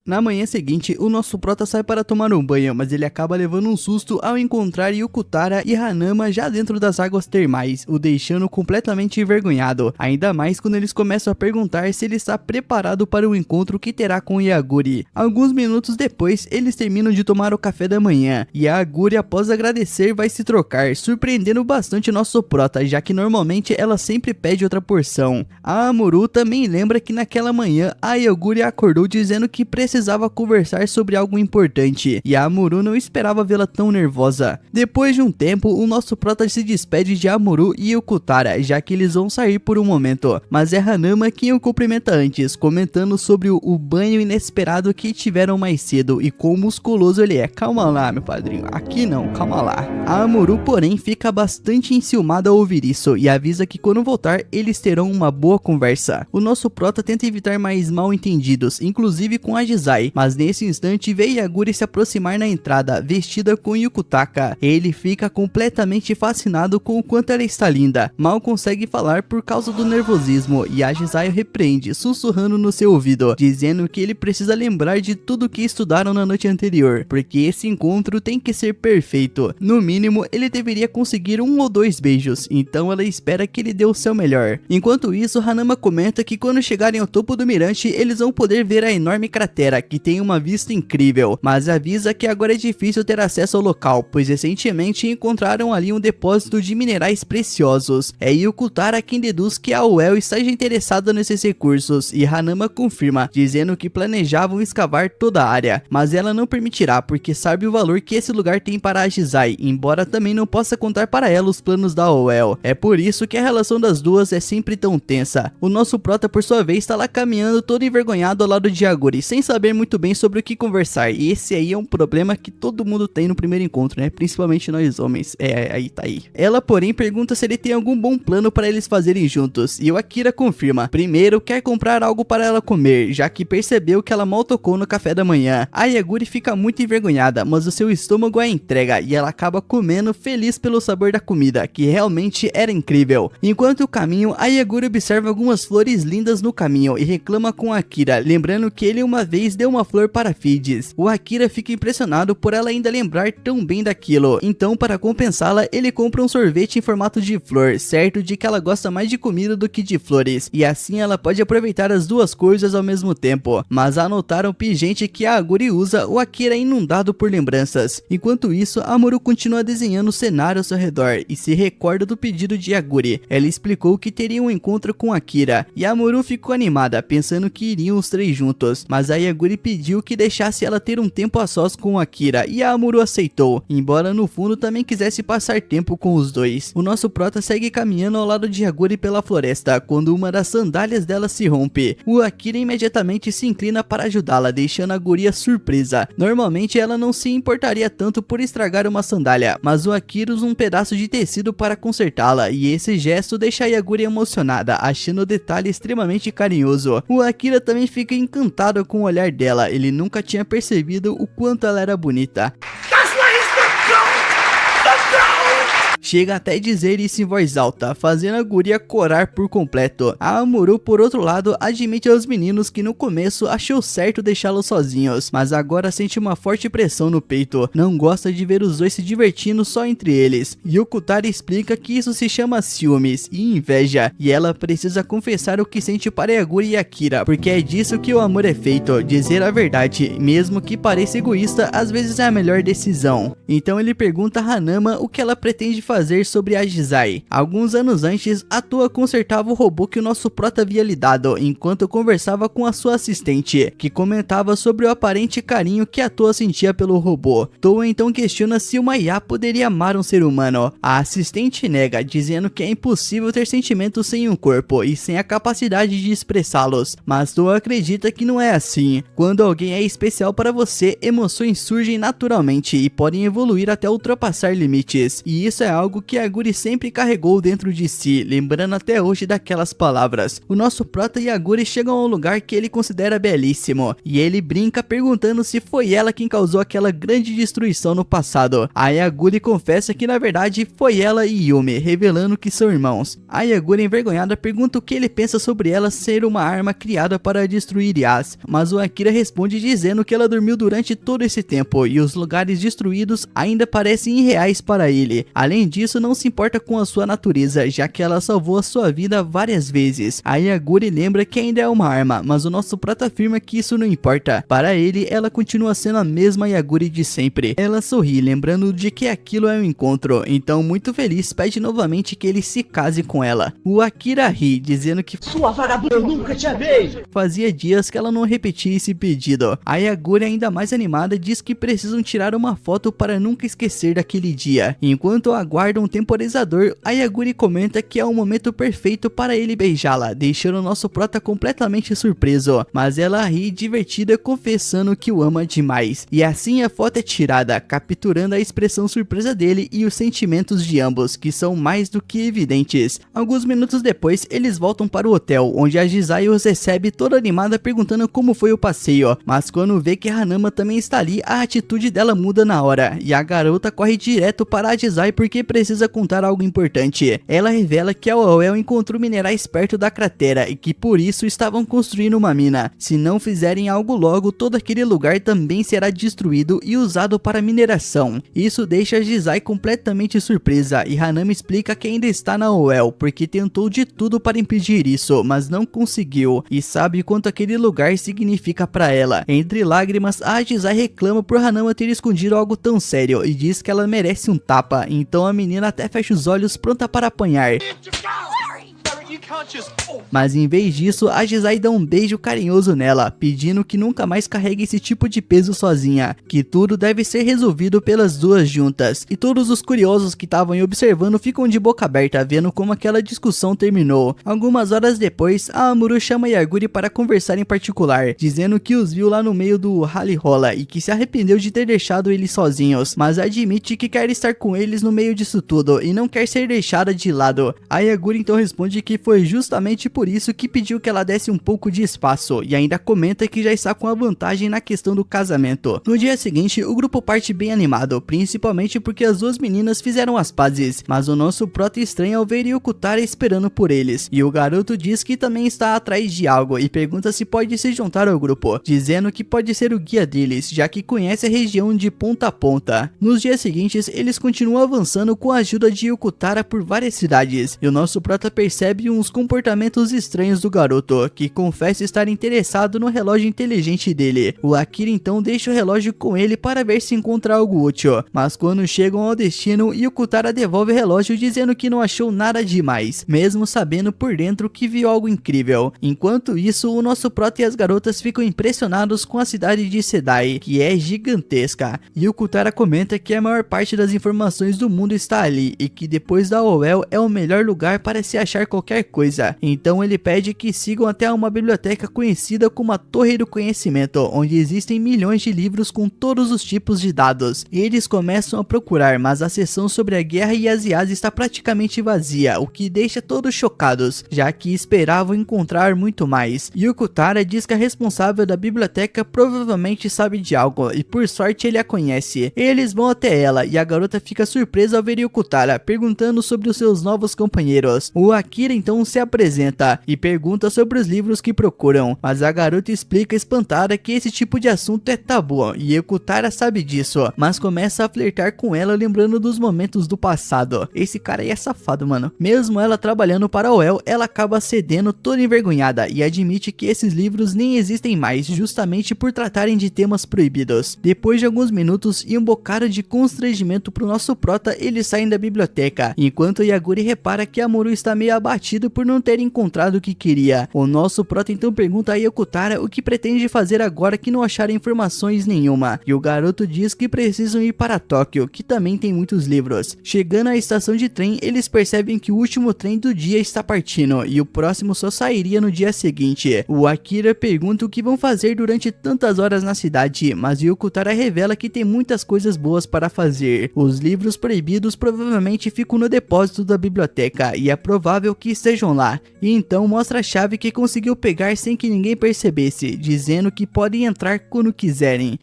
Na manhã seguinte, o nosso prota sai para tomar um banho, mas ele acaba levando um susto ao encontrar Yokotaro e Hanama já dentro das águas termais, o deixando completamente envergonhado, ainda mais quando eles começam a perguntar se ele está preparado para o encontro que terá com Yaguri. Alguns minutos depois, eles terminam de tomar o café da manhã, e a Yaguri, após agradecer, vai se trocar, surpreendendo bastante nosso prota, já que normalmente ela sempre pede outra porção. A Amuro também lembra que naquela manhã, a Yaguri acordou dizendo que precisava conversar sobre algo importante, e a Amuro não esperava vê-la tão nervosa. Depois de um tempo, o nosso prota se despede de Amuro e Yokotaro, já que eles vão sair por um momento, mas é Hanama quem o cumprimenta antes, comentando sobre o banho inesperado que tiveram mais cedo e quão musculoso ele é. Calma lá, meu padrinho, aqui não, calma lá. A Amuro, porém, fica bastante enciumada ao ouvir isso e avisa que quando voltar, eles terão uma boa conversa. O nosso prota tenta evitar mais mal entendidos, inclusive com a Jizai, mas nesse instante vê Yaguri se aproximar na entrada, vestida com Yukutaka. Ele fica completamente fascinado com o quanto ela está linda, mal consegue falar por causa do nervosismo, e a Jizai o repreende, sussurrando no seu ouvido, dizendo que ele precisa lembrar de tudo que estudaram na noite anterior, porque esse encontro tem que ser perfeito. No mínimo, ele deveria conseguir 1 ou 2 beijos, então ela espera que ele dê o seu melhor. Enquanto isso, Hanama comenta que quando chegarem ao topo do mirante, eles vão poder ver a enorme cratera, que tem uma vista incrível, mas avisa que agora é difícil ter acesso ao local, pois recentemente encontraram ali um depósito de minerais preciosos. É Yokotaro quem deduz que a UEL está interessada nesses recursos, e Hanama confirma, dizendo que planejavam escavar toda a área, mas ela não permitirá porque sabe o valor que esse lugar tem para a Jizai, embora também não possa contar para ela os planos da UEL. É por isso que a relação das duas é sempre tão tensa. O nosso prota, por sua vez, está lá caminhando todo envergonhado ao lado de Yaguri, sem saber muito bem sobre o que conversar, e esse aí é um problema que todo mundo tem no primeiro encontro, né? Principalmente nós homens. Aí tá aí. Ela, porém, pergunta se ele tem algum bom plano para eles fazerem juntos, e o Akira confirma. Primeiro, quer comprar algo para ela comer, já que percebeu que ela mal tocou no café da manhã. A Yaguri fica muito envergonhada, mas o seu estômago a entrega, e ela acaba comendo, feliz pelo sabor da comida, que realmente era incrível. Enquanto caminham, a Yaguri observa algumas flores lindas no caminho, e reclama com Akira, lembrando que ele uma vez deu uma flor para Fides. O Akira fica impressionado por ela ainda lembrar tão bem daquilo, então para compensá-la, ele compra um sorvete em formato de flor, certo de que ela gosta mais de comida do que de flores, e assim ela pode aproveitar as duas coisas ao mesmo tempo. Mas ao notar o pingente que a Yaguri usa, o Akira é inundado por lembranças. Enquanto isso, Amuro continua desenhando o cenário ao seu redor, e se recorda do pedido de Yaguri. Ela explicou que teria um encontro com Akira, e Amuro ficou animada, pensando que iriam os três juntos, mas a Yaguri pediu que deixasse ela ter um tempo a sós com Akira, e a Amuro aceitou, embora no fundo também quisesse passar tempo com os dois. O nosso prota segue caminhando ao lado de Yaguri pela floresta, quando uma das sandálias dela se rompe. O Akira imediatamente se inclina para ajudá-la, deixando a guria surpresa. Normalmente ela não se importaria tanto por estragar uma sandália, mas o Akira usa um pedaço de tecido para consertá-la, e esse gesto deixa a Yaguri emocionada, achando o detalhe extremamente carinhoso. O Akira também fica encantado com o olhar dela, ele nunca tinha percebido o quanto ela era bonita. Chega até dizer isso em voz alta, fazendo a guria corar por completo. A Amuro, por outro lado, admite aos meninos que no começo achou certo deixá-los sozinhos, mas agora sente uma forte pressão no peito. Não gosta de ver os dois se divertindo só entre eles. Yokotaro explica que isso se chama ciúmes e inveja, e ela precisa confessar o que sente para Yaguri e Akira, porque é disso que o amor é feito, dizer a verdade, mesmo que pareça egoísta, às vezes é a melhor decisão. Então ele pergunta a Hanama o que ela pretende fazer fazer sobre a Jizai. Alguns anos antes, a Toa consertava o robô que o nosso prota havia lhe dado, enquanto conversava com a sua assistente, que comentava sobre o aparente carinho que a Toa sentia pelo robô. Toa então questiona se uma IA poderia amar um ser humano. A assistente nega, dizendo que é impossível ter sentimentos sem um corpo e sem a capacidade de expressá-los, mas Toa acredita que não é assim. Quando alguém é especial para você, emoções surgem naturalmente e podem evoluir até ultrapassar limites, e isso é algo que a Guri sempre carregou dentro de si, lembrando até hoje daquelas palavras. O nosso prota e a Guri chegam a um lugar que ele considera belíssimo, e ele brinca perguntando se foi ela quem causou aquela grande destruição no passado. A Yaguri confessa que na verdade foi ela e Yumi, revelando que são irmãos. A Yaguri, envergonhada, pergunta o que ele pensa sobre ela ser uma arma criada para destruir IAs, mas o Akira responde dizendo que ela dormiu durante todo esse tempo e os lugares destruídos ainda parecem irreais para ele. Além disso, não se importa com a sua natureza, já que ela salvou a sua vida várias vezes. A Yaguri lembra que ainda é uma arma, mas o nosso prota afirma que isso não importa. Para ele, ela continua sendo a mesma Yaguri de sempre. Ela sorri, lembrando de que aquilo é um encontro, então muito feliz pede novamente que ele se case com ela. O Akira ri, dizendo que Sua vagabunda, eu nunca te amei! Fazia dias que ela não repetia esse pedido. A Yaguri, ainda mais animada, diz que precisam tirar uma foto para nunca esquecer daquele dia. Enquanto aguardam um temporizador, a Yaguri comenta que é o momento perfeito para ele beijá-la, deixando o nosso prota completamente surpreso, mas ela ri divertida, confessando que o ama demais. E assim a foto é tirada, capturando a expressão surpresa dele e os sentimentos de ambos, que são mais do que evidentes. Alguns minutos depois, eles voltam para o hotel, onde a Jizai os recebe toda animada perguntando como foi o passeio, mas quando vê que Hanama também está ali, a atitude dela muda na hora, e a garota corre direto para a Jizai porque precisa contar algo importante. Ela revela que a Oel encontrou minerais perto da cratera e que por isso estavam construindo uma mina. Se não fizerem algo logo, todo aquele lugar também será destruído e usado para mineração. Isso deixa a Jizai completamente surpresa, e Hanama explica que ainda está na Oel porque tentou de tudo para impedir isso, mas não conseguiu, e sabe quanto aquele lugar significa para ela. Entre lágrimas, a Jizai reclama por Hanama ter escondido algo tão sério e diz que ela merece um tapa, então a menina até fecha os olhos pronta para apanhar. Mas em vez disso, a Jizai dá um beijo carinhoso nela, pedindo que nunca mais carregue esse tipo de peso sozinha, que tudo deve ser resolvido pelas duas juntas. E todos os curiosos que estavam observando ficam de boca aberta, vendo como aquela discussão terminou. Algumas horas depois, a Amuro chama Yaguri para conversar em particular, dizendo que os viu lá no meio do rally rola e que se arrependeu de ter deixado eles sozinhos, mas admite que quer estar com eles no meio disso tudo e não quer ser deixada de lado. A Yaguri então responde que foi justamente por isso que pediu que ela desse um pouco de espaço, e ainda comenta que já está com a vantagem na questão do casamento. No dia seguinte, o grupo parte bem animado, principalmente porque as duas meninas fizeram as pazes, mas o nosso prota estranha ao ver Yokotara esperando por eles, e o garoto diz que também está atrás de algo e pergunta se pode se juntar ao grupo, dizendo que pode ser o guia deles, já que conhece a região de ponta a ponta. Nos dias seguintes, eles continuam avançando com a ajuda de Yokotara por várias cidades, e o nosso prota percebe uns comportamentos estranhos do garoto, que confessa estar interessado no relógio inteligente dele. O Akira então deixa o relógio com ele para ver se encontra algo útil, mas quando chegam ao destino, Yokotara devolve o relógio dizendo que não achou nada demais, mesmo sabendo por dentro que viu algo incrível. Enquanto isso, o nosso prota e as garotas ficam impressionados com a cidade de Sedai, que é gigantesca. Yokotara comenta que a maior parte das informações do mundo está ali, e que depois da Oel é o melhor lugar para se achar qualquer coisa. Então ele pede que sigam até uma biblioteca conhecida como a Torre do Conhecimento, onde existem milhões de livros com todos os tipos de dados. Eles começam a procurar, mas a seção sobre a guerra e as IAs está praticamente vazia, o que deixa todos chocados, já que esperavam encontrar muito mais. Yokotara diz que a responsável da biblioteca provavelmente sabe de algo, e por sorte ele a conhece. Eles vão até ela, e a garota fica surpresa ao ver Yokotara, perguntando sobre os seus novos companheiros. O Akira então se apresenta e pergunta sobre os livros que procuram, mas a garota explica espantada que esse tipo de assunto é tabu e Yokotaro sabe disso, mas começa a flertar com ela lembrando dos momentos do passado. Esse cara aí é safado, mano. Mesmo ela trabalhando para o El, ela acaba cedendo toda envergonhada e admite que esses livros nem existem mais, justamente por tratarem de temas proibidos. Depois de alguns minutos e um bocado de constrangimento pro nosso prota, eles saem da biblioteca, enquanto Yaguri repara que Amuro está meio abatido por não ter encontrado o que queria. O nosso prota então pergunta a Yokotaro o que pretende fazer agora que não acharam informações nenhuma, e o garoto diz que precisam ir para Tóquio, que também tem muitos livros. Chegando à estação de trem, eles percebem que o último trem do dia está partindo, e o próximo só sairia no dia seguinte. O Akira pergunta o que vão fazer durante tantas horas na cidade, mas Yokotaro revela que tem muitas coisas boas para fazer. Os livros proibidos provavelmente ficam no depósito da biblioteca, e é provável que estejam lá. E então mostra a chave que conseguiu pegar sem que ninguém percebesse, dizendo que podem entrar quando quiserem.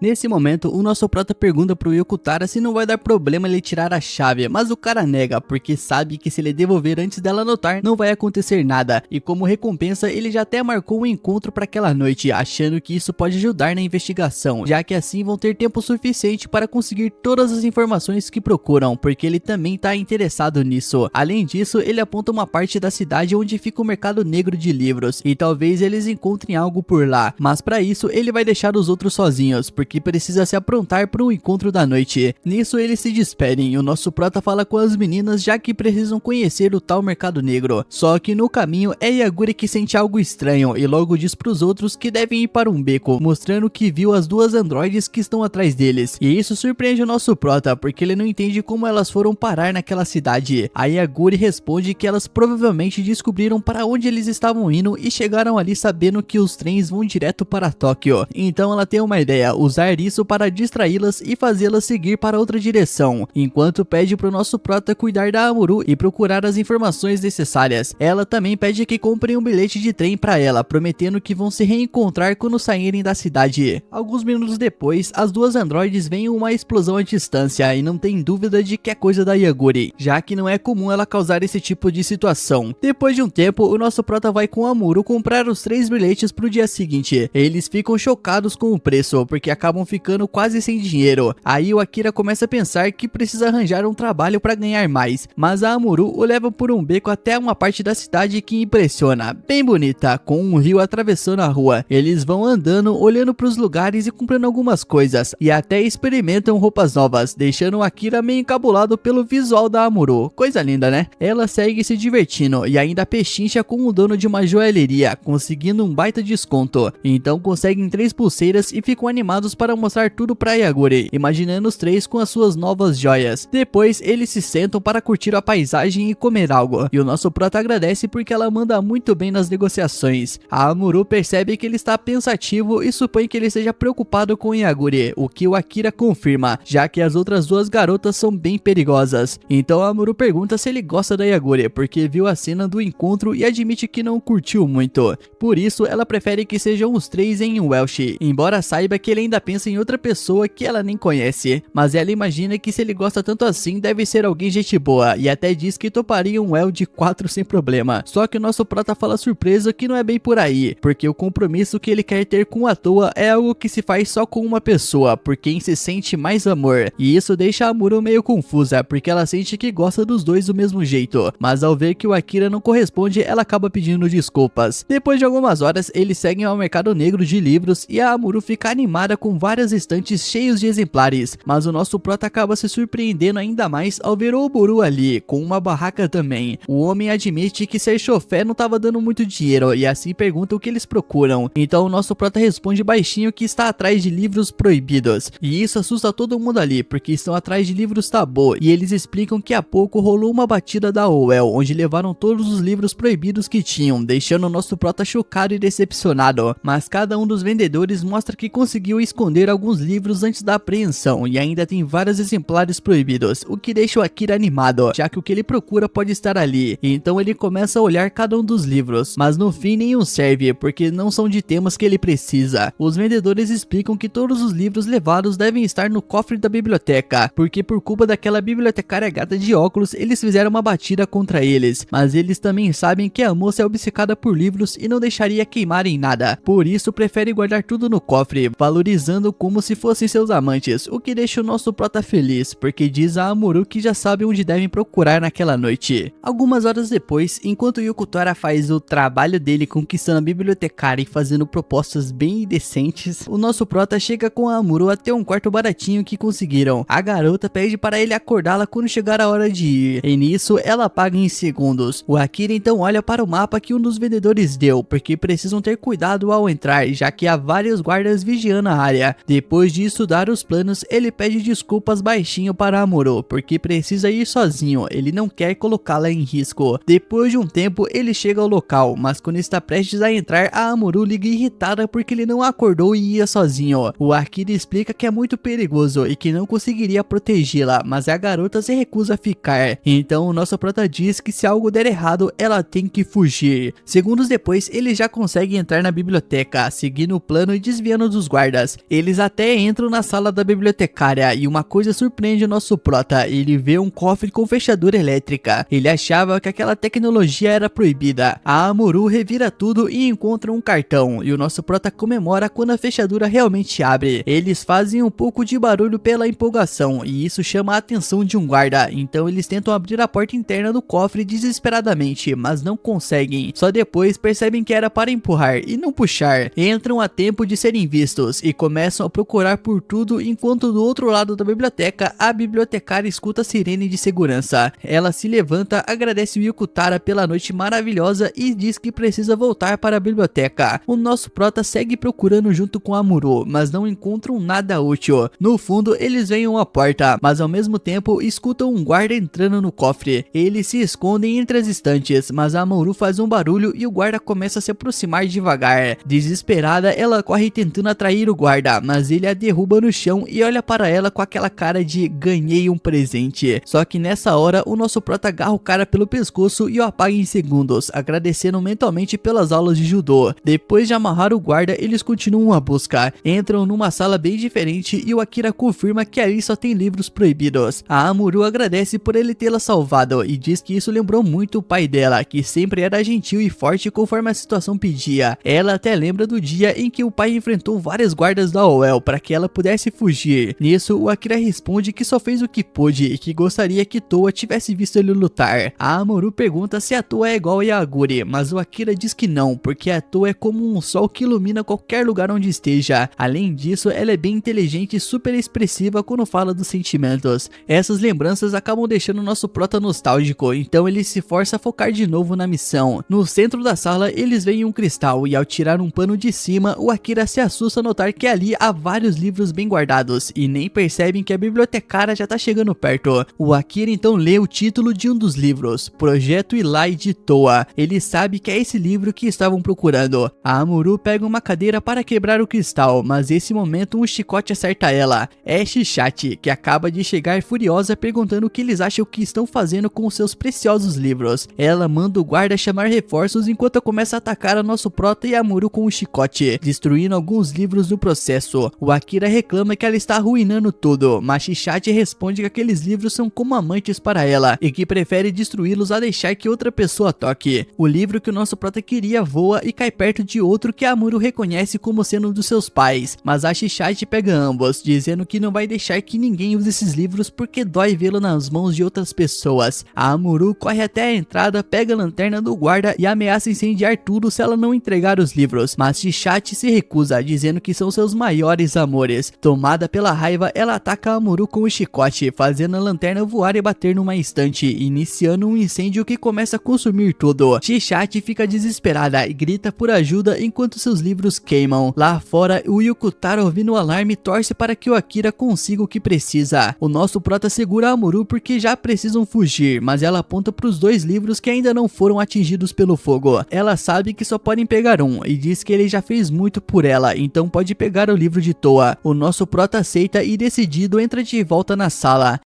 Nesse momento, o nosso prota pergunta pro Yokotaro se não vai dar problema ele tirar a chave, mas o cara nega, porque sabe que se ele devolver antes dela notar, não vai acontecer nada, e como recompensa, ele já até marcou um encontro para aquela noite, achando que isso pode ajudar na investigação, já que assim vão ter tempo suficiente para conseguir todas as informações que procuram, porque ele também tá interessado nisso. Além disso, ele aponta uma parte da cidade onde fica o mercado negro de livros, e talvez eles encontrem algo por lá, mas para isso ele vai deixar os outros sozinhos, porque precisa se aprontar para o encontro da noite. Nisso eles se despedem e o nosso prota fala com as meninas já que precisam conhecer o tal mercado negro. Só que no caminho é Yaguri que sente algo estranho e logo diz para os outros que devem ir para um beco, mostrando que viu as duas androides que estão atrás deles. E isso surpreende o nosso prota, porque ele não entende como elas foram parar naquela cidade. A Yaguri responde que elas provavelmente descobriram para onde eles estavam indo e chegaram ali sabendo que os trens vão direto para Tóquio. Então ela tem uma ideia, usar isso para distraí-las e fazê-las seguir para outra direção, enquanto pede pro nosso prota cuidar da Amuro e procurar as informações necessárias. Ela também pede que comprem um bilhete de trem para ela, prometendo que vão se reencontrar quando saírem da cidade. Alguns minutos depois, as duas androides veem uma explosão à distância e não tem dúvida de que é coisa da Yaguri, já que não é comum ela causar esse tipo de situação. Depois de um tempo, o nosso prota vai com a Amuro comprar os 3 bilhetes pro dia seguinte. Eles ficam chocados com o preço, porque acabam ficando quase sem dinheiro. Aí o Akira começa a pensar que precisa arranjar um trabalho para ganhar mais, mas a Amuro o leva por um beco até uma parte da cidade que impressiona, bem bonita, com um rio atravessando a rua. Eles vão andando, olhando para os lugares e comprando algumas coisas, e até experimentam roupas novas, deixando o Akira meio encabulado pelo visual da Amuro. Coisa linda, né? Ela segue se divertindo e ainda pechincha com o dono de uma joalheria, conseguindo um baita desconto. Então conseguem 3 pulseiras e ficam animados para mostrar tudo pra Yaguri, imaginando os 3 com as suas novas joias. Depois eles se sentam para curtir a paisagem e comer algo, e o nosso prota agradece porque ela manda muito bem nas negociações. A Amuro percebe que ele está pensativo e supõe que ele esteja preocupado com Yaguri, o que o Akira confirma, já que as outras duas garotas são bem perigosas. Então a Amuro pergunta se ele gosta da Yaguri, porque viu a cena do encontro e admite que não curtiu muito. Por isso ela prefere que sejam os 3 em Welsh, embora saiba que ele ainda pensa em outra pessoa que ela nem conhece, mas ela imagina que se ele gosta tanto assim deve ser alguém gente boa, e até diz que toparia um El de 4 sem problema. Só que o nosso prota fala surpreso que não é bem por aí, porque o compromisso que ele quer ter com a toa é algo que se faz só com uma pessoa, por quem se sente mais amor, e isso deixa a Amuro meio confusa, porque ela sente que gosta dos dois do mesmo jeito, mas ao ver que o Akira não corresponde, ela acaba pedindo desculpas. Depois de algumas horas, eles seguem ao mercado negro de livros e a Amuro fica animada com várias estantes cheios de exemplares, mas o nosso prota acaba se surpreendendo ainda mais ao ver o Oburu ali, com uma barraca também. O homem admite que ser chofé não estava dando muito dinheiro e assim pergunta o que eles procuram. Então o nosso prota responde baixinho que está atrás de livros proibidos, e isso assusta todo mundo ali, porque estão atrás de livros tabu, e eles explicam que há pouco rolou uma batida da OEL, onde levaram todos os livros proibidos que tinham, deixando o nosso prota chocado e decepcionado, mas cada um dos vendedores mostra que conseguiu esconder esconder alguns livros antes da apreensão e ainda tem vários exemplares proibidos, o que deixa o Akira animado, já que o que ele procura pode estar ali. Então ele começa a olhar cada um dos livros, mas no fim nenhum serve, porque não são de temas que ele precisa. Os vendedores explicam que todos os livros levados devem estar no cofre da biblioteca, porque por culpa daquela bibliotecária gata de óculos, eles fizeram uma batida contra eles, mas eles também sabem que a moça é obcecada por livros e não deixaria queimar em nada, por isso prefere guardar tudo no cofre, valorizando como se fossem seus amantes, o que deixa o nosso prota feliz, porque diz a Amuro que já sabe onde devem procurar naquela noite. Algumas horas depois, enquanto Yukutara faz o trabalho dele conquistando a bibliotecária e fazendo propostas bem indecentes, o nosso prota chega com a Amuro até um quarto baratinho que conseguiram. A garota pede para ele acordá-la quando chegar a hora de ir, e nisso ela apaga em segundos. O Akira então olha para o mapa que um dos vendedores deu, porque precisam ter cuidado ao entrar, já que há vários guardas vigiando a área. Depois de estudar os planos, ele pede desculpas baixinho para Amuro, porque precisa ir sozinho, ele não quer colocá-la em risco. Depois de um tempo, ele chega ao local, mas quando está prestes a entrar, a Amuro liga irritada porque ele não acordou e ia sozinho. O Akira explica que é muito perigoso e que não conseguiria protegê-la, mas a garota se recusa a ficar. Então o nosso prota diz que se algo der errado, ela tem que fugir. Segundos depois, eles já conseguem entrar na biblioteca, seguindo o plano e desviando dos guardas. Eles até entram na sala da bibliotecária e uma coisa surpreende o nosso prota, ele vê um cofre com fechadura elétrica. Ele achava que aquela tecnologia era proibida. A Amuro revira tudo e encontra um cartão, e o nosso prota comemora quando a fechadura realmente abre. Eles fazem um pouco de barulho pela empolgação e isso chama a atenção de um guarda, então eles tentam abrir a porta interna do cofre desesperadamente, mas não conseguem. Só depois percebem que era para empurrar e não puxar. Entram a tempo de serem vistos e começam a procurar por tudo, enquanto do outro lado da biblioteca, a bibliotecária escuta a sirene de segurança. Ela se levanta, agradece o Yukutara pela noite maravilhosa e diz que precisa voltar para a biblioteca. O nosso prota segue procurando junto com Amuro, mas não encontram nada útil. No fundo, eles veem uma porta, mas ao mesmo tempo escutam um guarda entrando no cofre. Eles se escondem entre as estantes, mas a Amuro faz um barulho e o guarda começa a se aproximar devagar. Desesperada, ela corre tentando atrair o guarda, mas ele a derruba no chão e olha para ela com aquela cara de ganhei um presente. Só que nessa hora, o nosso prota agarra o cara pelo pescoço e o apaga em segundos, agradecendo mentalmente pelas aulas de judô. Depois de amarrar o guarda, eles continuam a busca. Entram numa sala bem diferente e o Akira confirma que ali só tem livros proibidos. A Amuro agradece por ele tê-la salvado e diz que isso lembrou muito o pai dela, que sempre era gentil e forte conforme a situação pedia. Ela até lembra do dia em que o pai enfrentou vários guardas da OL para que ela pudesse fugir. Nisso, o Akira responde que só fez o que pôde e que gostaria que Toa tivesse visto ele lutar. A Amuro pergunta se a Toa é igual a Yaguri, mas o Akira diz que não, porque a Toa é como um sol que ilumina qualquer lugar onde esteja. Além disso, ela é bem inteligente e super expressiva quando fala dos sentimentos. Essas lembranças acabam deixando nosso prota nostálgico, então ele se força a focar de novo na missão. No centro da sala, eles veem um cristal e ao tirar um pano de cima, o Akira se assusta ao notar que ali há vários livros bem guardados e nem percebem que a bibliotecária já tá chegando perto. O Akira então lê o título de um dos livros, Projeto Eli de Toa. Ele sabe que é esse livro que estavam procurando. A Amuro pega uma cadeira para quebrar o cristal, mas nesse momento um chicote acerta ela. É Chichat, que acaba de chegar furiosa perguntando o que eles acham que estão fazendo com os seus preciosos livros. Ela manda o guarda chamar reforços enquanto começa a atacar a nosso prota e Amuro com o chicote, destruindo alguns livros no processo. O Akira reclama que ela está arruinando tudo, mas Chichat responde que aqueles livros são como amantes para ela e que prefere destruí-los a deixar que outra pessoa toque. O livro que o nosso prota queria voa e cai perto de outro que Amuro reconhece como sendo um dos seus pais, mas a Chichat pega ambos, dizendo que não vai deixar que ninguém use esses livros porque dói vê-lo nas mãos de outras pessoas. A Amuro corre até a entrada, pega a lanterna do guarda e ameaça incendiar tudo se ela não entregar os livros, mas Chichat se recusa, dizendo que são seus maiores amores. Tomada pela raiva, ela ataca a Amuro com o chicote, fazendo a lanterna voar e bater numa estante, iniciando um incêndio que começa a consumir tudo. Chichat fica desesperada e grita por ajuda enquanto seus livros queimam. Lá fora, o Yukutara, ouvindo o alarme, torce para que o Akira consiga o que precisa. O nosso prota segura a Amuro porque já precisam fugir, mas ela aponta para os dois livros que ainda não foram atingidos pelo fogo. Ela sabe que só podem pegar um e diz que ele já fez muito por ela, então pode pegar pegar o livro de Toa. O nosso prota aceita e decidido entra de volta na sala.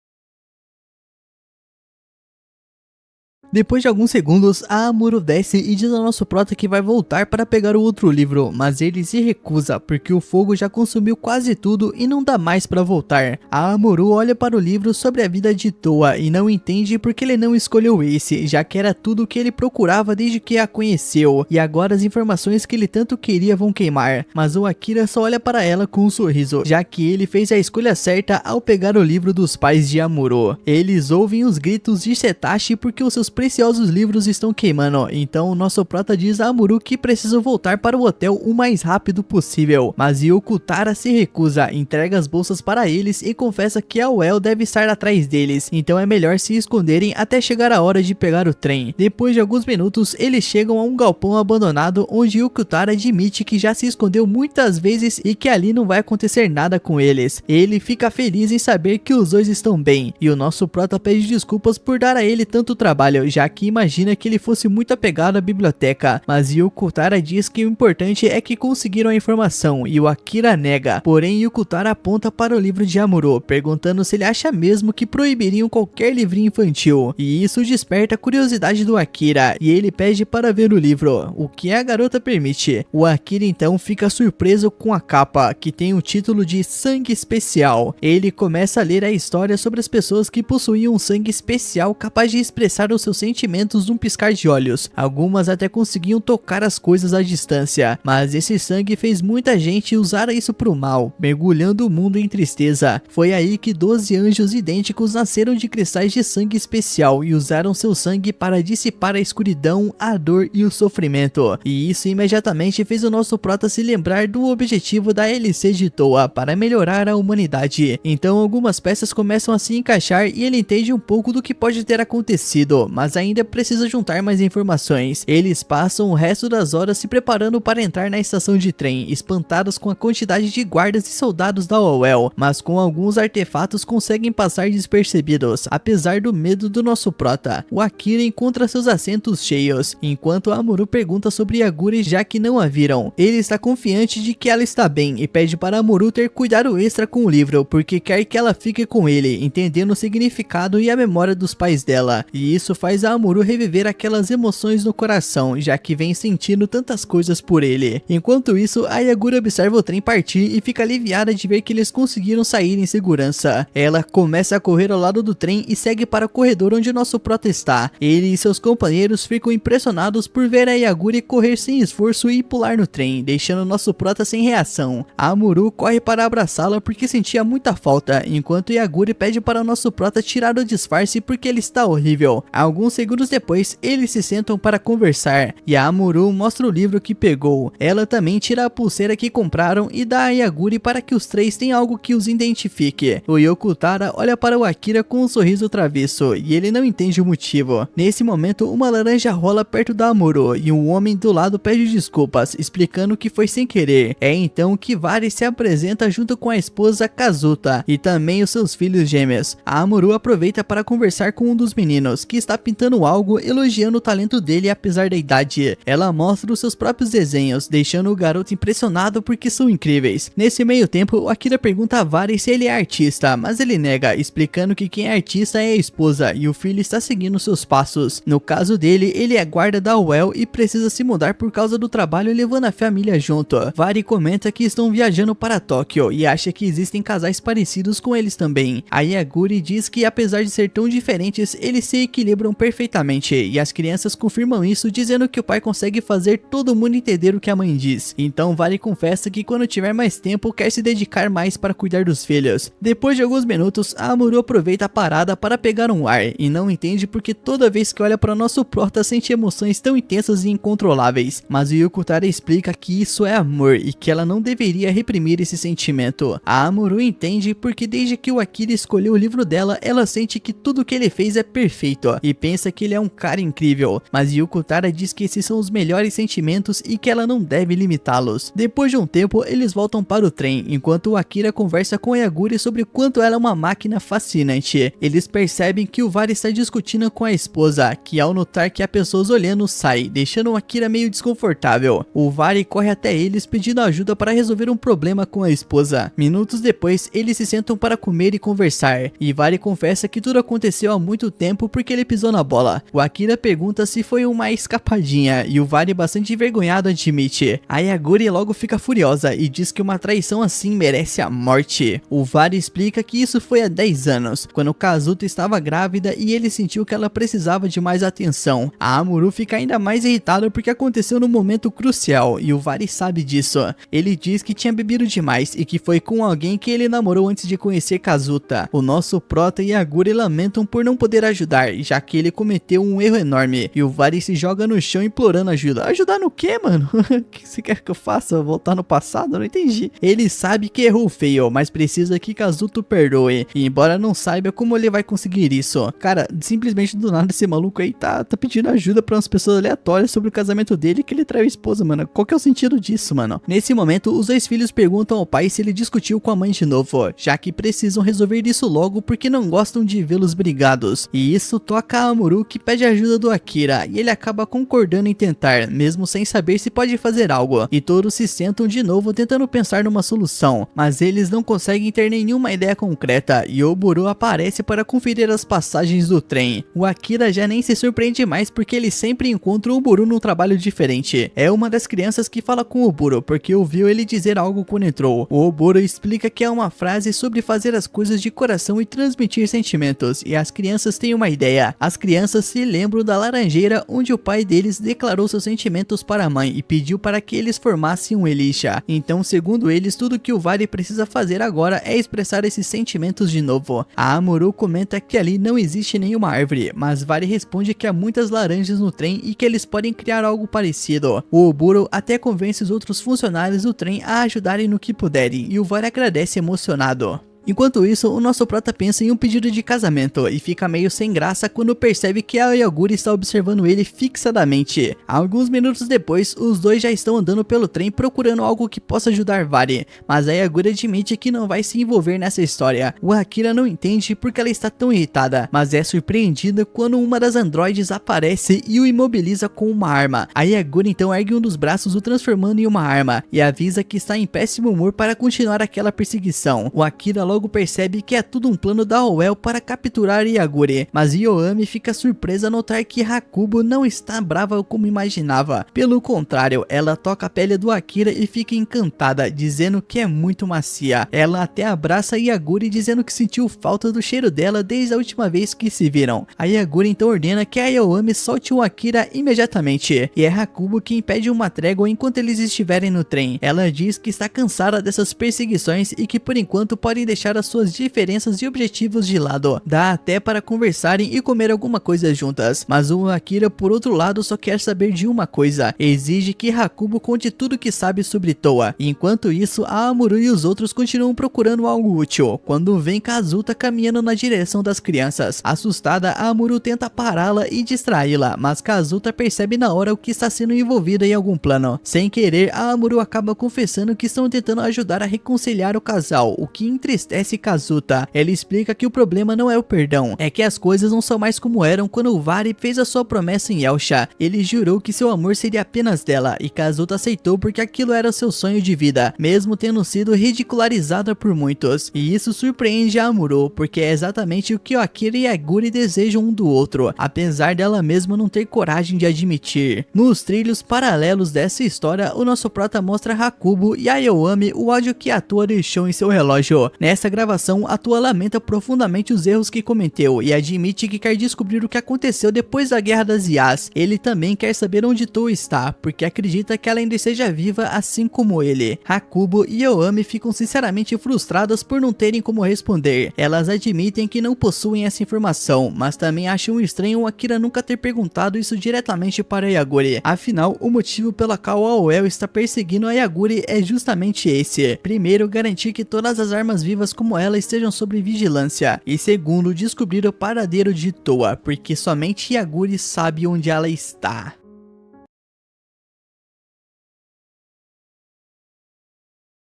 Depois de alguns segundos, a Amuro desce e diz ao nosso prota que vai voltar para pegar o outro livro, mas ele se recusa porque o fogo já consumiu quase tudo e não dá mais para voltar. A Amuro olha para o livro sobre a vida de Toa e não entende porque ele não escolheu esse, já que era tudo o que ele procurava desde que a conheceu, e agora as informações que ele tanto queria vão queimar. Mas o Akira só olha para ela com um sorriso, já que ele fez a escolha certa ao pegar o livro dos pais de Amuro. Eles ouvem os gritos de Setashi porque os seus preciosos livros estão queimando, então o nosso prota diz a Amuro que precisa voltar para o hotel o mais rápido possível, mas Yokotara se recusa, entrega as bolsas para eles e confessa que a Well deve estar atrás deles, então é melhor se esconderem até chegar a hora de pegar o trem. Depois de alguns minutos, eles chegam a um galpão abandonado onde Yokotara admite que já se escondeu muitas vezes e que ali não vai acontecer nada com eles. Ele fica feliz em saber que os dois estão bem, e o nosso prota pede desculpas por dar a ele tanto trabalho, já que imagina que ele fosse muito apegado à biblioteca, mas Yokotara diz que o importante é que conseguiram a informação e o Akira nega. Porém, Yokotara aponta para o livro de Amuro, perguntando se ele acha mesmo que proibiriam qualquer livrinho infantil, e isso desperta a curiosidade do Akira, e ele pede para ver o livro, o que a garota permite. O Akira então fica surpreso com a capa, que tem o título de Sangue Especial. Ele começa a ler a história sobre as pessoas que possuíam um sangue especial capaz de expressar os seus sentimentos num piscar de olhos. Algumas até conseguiam tocar as coisas à distância, mas esse sangue fez muita gente usar isso pro mal, mergulhando o mundo em tristeza. Foi aí que 12 anjos idênticos nasceram de cristais de sangue especial e usaram seu sangue para dissipar a escuridão, a dor e o sofrimento. E isso imediatamente fez o nosso prota se lembrar do objetivo da LC de Toa para melhorar a humanidade. Então algumas peças começam a se encaixar e ele entende um pouco do que pode ter acontecido, mas ainda precisa juntar mais informações. Eles passam o resto das horas se preparando para entrar na estação de trem, espantados com a quantidade de guardas e soldados da OWL, mas com alguns artefatos conseguem passar despercebidos, apesar do medo do nosso prota. O Akira encontra seus assentos cheios, enquanto a Amuro pergunta sobre Yaguri já que não a viram. Ele está confiante de que ela está bem e pede para Amuro ter cuidado extra com o livro, porque quer que ela fique com ele, entendendo o significado e a memória dos pais dela, e isso faz a Amuro reviver aquelas emoções no coração, já que vem sentindo tantas coisas por ele. Enquanto isso, a Yaguri observa o trem partir e fica aliviada de ver que eles conseguiram sair em segurança. Ela começa a correr ao lado do trem e segue para o corredor onde nosso prota está. Ele e seus companheiros ficam impressionados por ver a Yaguri correr sem esforço e pular no trem, deixando nosso prota sem reação. A Amuro corre para abraçá-la porque sentia muita falta, enquanto Yaguri pede para nosso prota tirar o disfarce porque ele está horrível. Alguns segundos depois, eles se sentam para conversar, e a Amuro mostra o livro que pegou. Ela também tira a pulseira que compraram e dá a Yaguri para que os três tenham algo que os identifique. O Yokotara olha para o Akira com um sorriso travesso, e ele não entende o motivo. Nesse momento, uma laranja rola perto da Amuro, e um homem do lado pede desculpas, explicando que foi sem querer. É então que Vari se apresenta junto com a esposa Kazuta, e também os seus filhos gêmeos. A Amuro aproveita para conversar com um dos meninos, que está pintando algo, elogiando o talento dele apesar da idade. Ela mostra os seus próprios desenhos, deixando o garoto impressionado porque são incríveis. Nesse meio tempo, o Akira pergunta a Vari se ele é artista, mas ele nega, explicando que quem é artista é a esposa e o filho está seguindo seus passos. No caso dele, ele é guarda da UEL e precisa se mudar por causa do trabalho, levando a família junto. Vari comenta que estão viajando para Tóquio e acha que existem casais parecidos com eles também. A Yaguri diz que apesar de ser tão diferentes, eles se equilibram perfeitamente, e as crianças confirmam isso dizendo que o pai consegue fazer todo mundo entender o que a mãe diz. Então Vari confessa que quando tiver mais tempo quer se dedicar mais para cuidar dos filhos. Depois de alguns minutos, a Amuro aproveita a parada para pegar um ar e não entende porque toda vez que olha para nosso prota sente emoções tão intensas e incontroláveis. Mas o Yokotara explica que isso é amor e que ela não deveria reprimir esse sentimento. A Amuro entende porque desde que o Akira escolheu o livro dela, ela sente que tudo que ele fez é perfeito e pensa que ele é um cara incrível, mas Yuko Tara diz que esses são os melhores sentimentos e que ela não deve limitá-los. Depois de um tempo, eles voltam para o trem, enquanto o Akira conversa com a Yaguri sobre quanto ela é uma máquina fascinante. Eles percebem que o Vari está discutindo com a esposa, que ao notar que há pessoas olhando sai, deixando o Akira meio desconfortável. O Vari corre até eles pedindo ajuda para resolver um problema com a esposa. Minutos depois, eles se sentam para comer e conversar, e Vari confessa que tudo aconteceu há muito tempo porque ele pisou na bola. O Akira pergunta se foi uma escapadinha, e o Vari, bastante envergonhado, admite. A Yaguri logo fica furiosa e diz que uma traição assim merece a morte. O Vari explica que isso foi há 10 anos, quando Kazuto estava grávida e ele sentiu que ela precisava de mais atenção. A Amuro fica ainda mais irritada porque aconteceu num momento crucial, e o Vari sabe disso. Ele diz que tinha bebido demais e que foi com alguém que ele namorou antes de conhecer Kazuta. O nosso prota e Yaguri lamentam por não poder ajudar, já que ele cometeu um erro enorme, e o Vari se joga no chão implorando ajuda. Ajudar no quê, mano? O que você quer que eu faça? Voltar no passado? Eu não entendi. Ele sabe que errou feio, mas precisa que Kazuto perdoe, e embora não saiba como ele vai conseguir isso. Cara, simplesmente do nada esse maluco aí tá pedindo ajuda pra umas pessoas aleatórias sobre o casamento dele, que ele traiu a esposa, mano. Qual que é o sentido disso, mano? Nesse momento, os dois filhos perguntam ao pai se ele discutiu com a mãe de novo, já que precisam resolver isso logo porque não gostam de vê-los brigados. E isso toca a Amuro, que pede ajuda do Akira, e ele acaba concordando em tentar, mesmo sem saber se pode fazer algo. E todos se sentam de novo tentando pensar numa solução, mas eles não conseguem ter nenhuma ideia concreta, e Oboro aparece para conferir as passagens do trem. O Akira já nem se surpreende mais porque ele sempre encontra o Oboro num trabalho diferente. É uma das crianças que fala com o Oboro porque ouviu ele dizer algo quando entrou. O Oboro explica que é uma frase sobre fazer as coisas de coração e transmitir sentimentos, e as crianças têm uma ideia. As crianças se lembram da laranjeira onde o pai deles declarou seus sentimentos para a mãe e pediu para que eles formassem um Elisha. Então, segundo eles, tudo que o Vari precisa fazer agora é expressar esses sentimentos de novo. A Amuro comenta que ali não existe nenhuma árvore, mas Vari responde que há muitas laranjas no trem e que eles podem criar algo parecido. O Oboro até convence os outros funcionários do trem a ajudarem no que puderem, e o Vari agradece emocionado. Enquanto isso, o nosso prota pensa em um pedido de casamento e fica meio sem graça quando percebe que a Yaguri está observando ele fixadamente. Alguns minutos depois, os dois já estão andando pelo trem procurando algo que possa ajudar Vari, mas a Yaguri admite que não vai se envolver nessa história. O Akira não entende porque ela está tão irritada, mas é surpreendida quando uma das androides aparece e o imobiliza com uma arma. A Yaguri então ergue um dos braços, o transformando em uma arma, e avisa que está em péssimo humor para continuar aquela perseguição. O Akira logo percebe que é tudo um plano da Oel para capturar Yaguri, mas Yoami fica surpresa a notar que Hakubo não está brava como imaginava. Pelo contrário, ela toca a pele do Akira e fica encantada, dizendo que é muito macia. Ela até abraça Yaguri, dizendo que sentiu falta do cheiro dela desde a última vez que se viram. A Yaguri então ordena que a Yoami solte o Akira imediatamente, e é Hakubo quem pede uma trégua enquanto eles estiverem no trem. Ela diz que está cansada dessas perseguições e que por enquanto podem deixar as suas diferenças e objetivos de lado. Dá até para conversarem e comer alguma coisa juntas, mas o Akira, por outro lado, só quer saber de uma coisa: exige que Hakubo conte tudo que sabe sobre Toa. Enquanto isso, a Amuro e os outros continuam procurando algo útil, quando vem Kazuta caminhando na direção das crianças. Assustada, a Amuro tenta pará-la e distraí-la, mas Kazuta percebe na hora o que está sendo envolvida em algum plano. Sem querer, a Amuro acaba confessando que estão tentando ajudar a reconciliar o casal, o que entristece Kazuta. Ela explica que o problema não é o perdão, é que as coisas não são mais como eram quando o Vari fez a sua promessa em Elsha. Ele jurou que seu amor seria apenas dela, e Kazuta aceitou porque aquilo era seu sonho de vida, mesmo tendo sido ridicularizada por muitos. E isso surpreende a Amuro, porque é exatamente o que Akira e Yaguri desejam um do outro, apesar dela mesma não ter coragem de admitir. Nos trilhos paralelos dessa história, o nosso prota mostra Hakubo e a Yoami o áudio que a Toa deixou em seu relógio. Nessa gravação, a Toa lamenta profundamente os erros que cometeu e admite que quer descobrir o que aconteceu depois da Guerra das IAs. Ele também quer saber onde Toa está, porque acredita que ela ainda esteja viva assim como ele. Hakubo e Yoami ficam sinceramente frustradas por não terem como responder. Elas admitem que não possuem essa informação, mas também acham estranho o Akira nunca ter perguntado isso diretamente para Yaguri. Afinal, o motivo pela qual a Oel está perseguindo a Yaguri é justamente esse: primeiro, garantir que todas as armas vivas pessoas como ela estejam sob vigilância. E segundo, descobrir o paradeiro de Towa, porque somente Yaguri sabe onde ela está.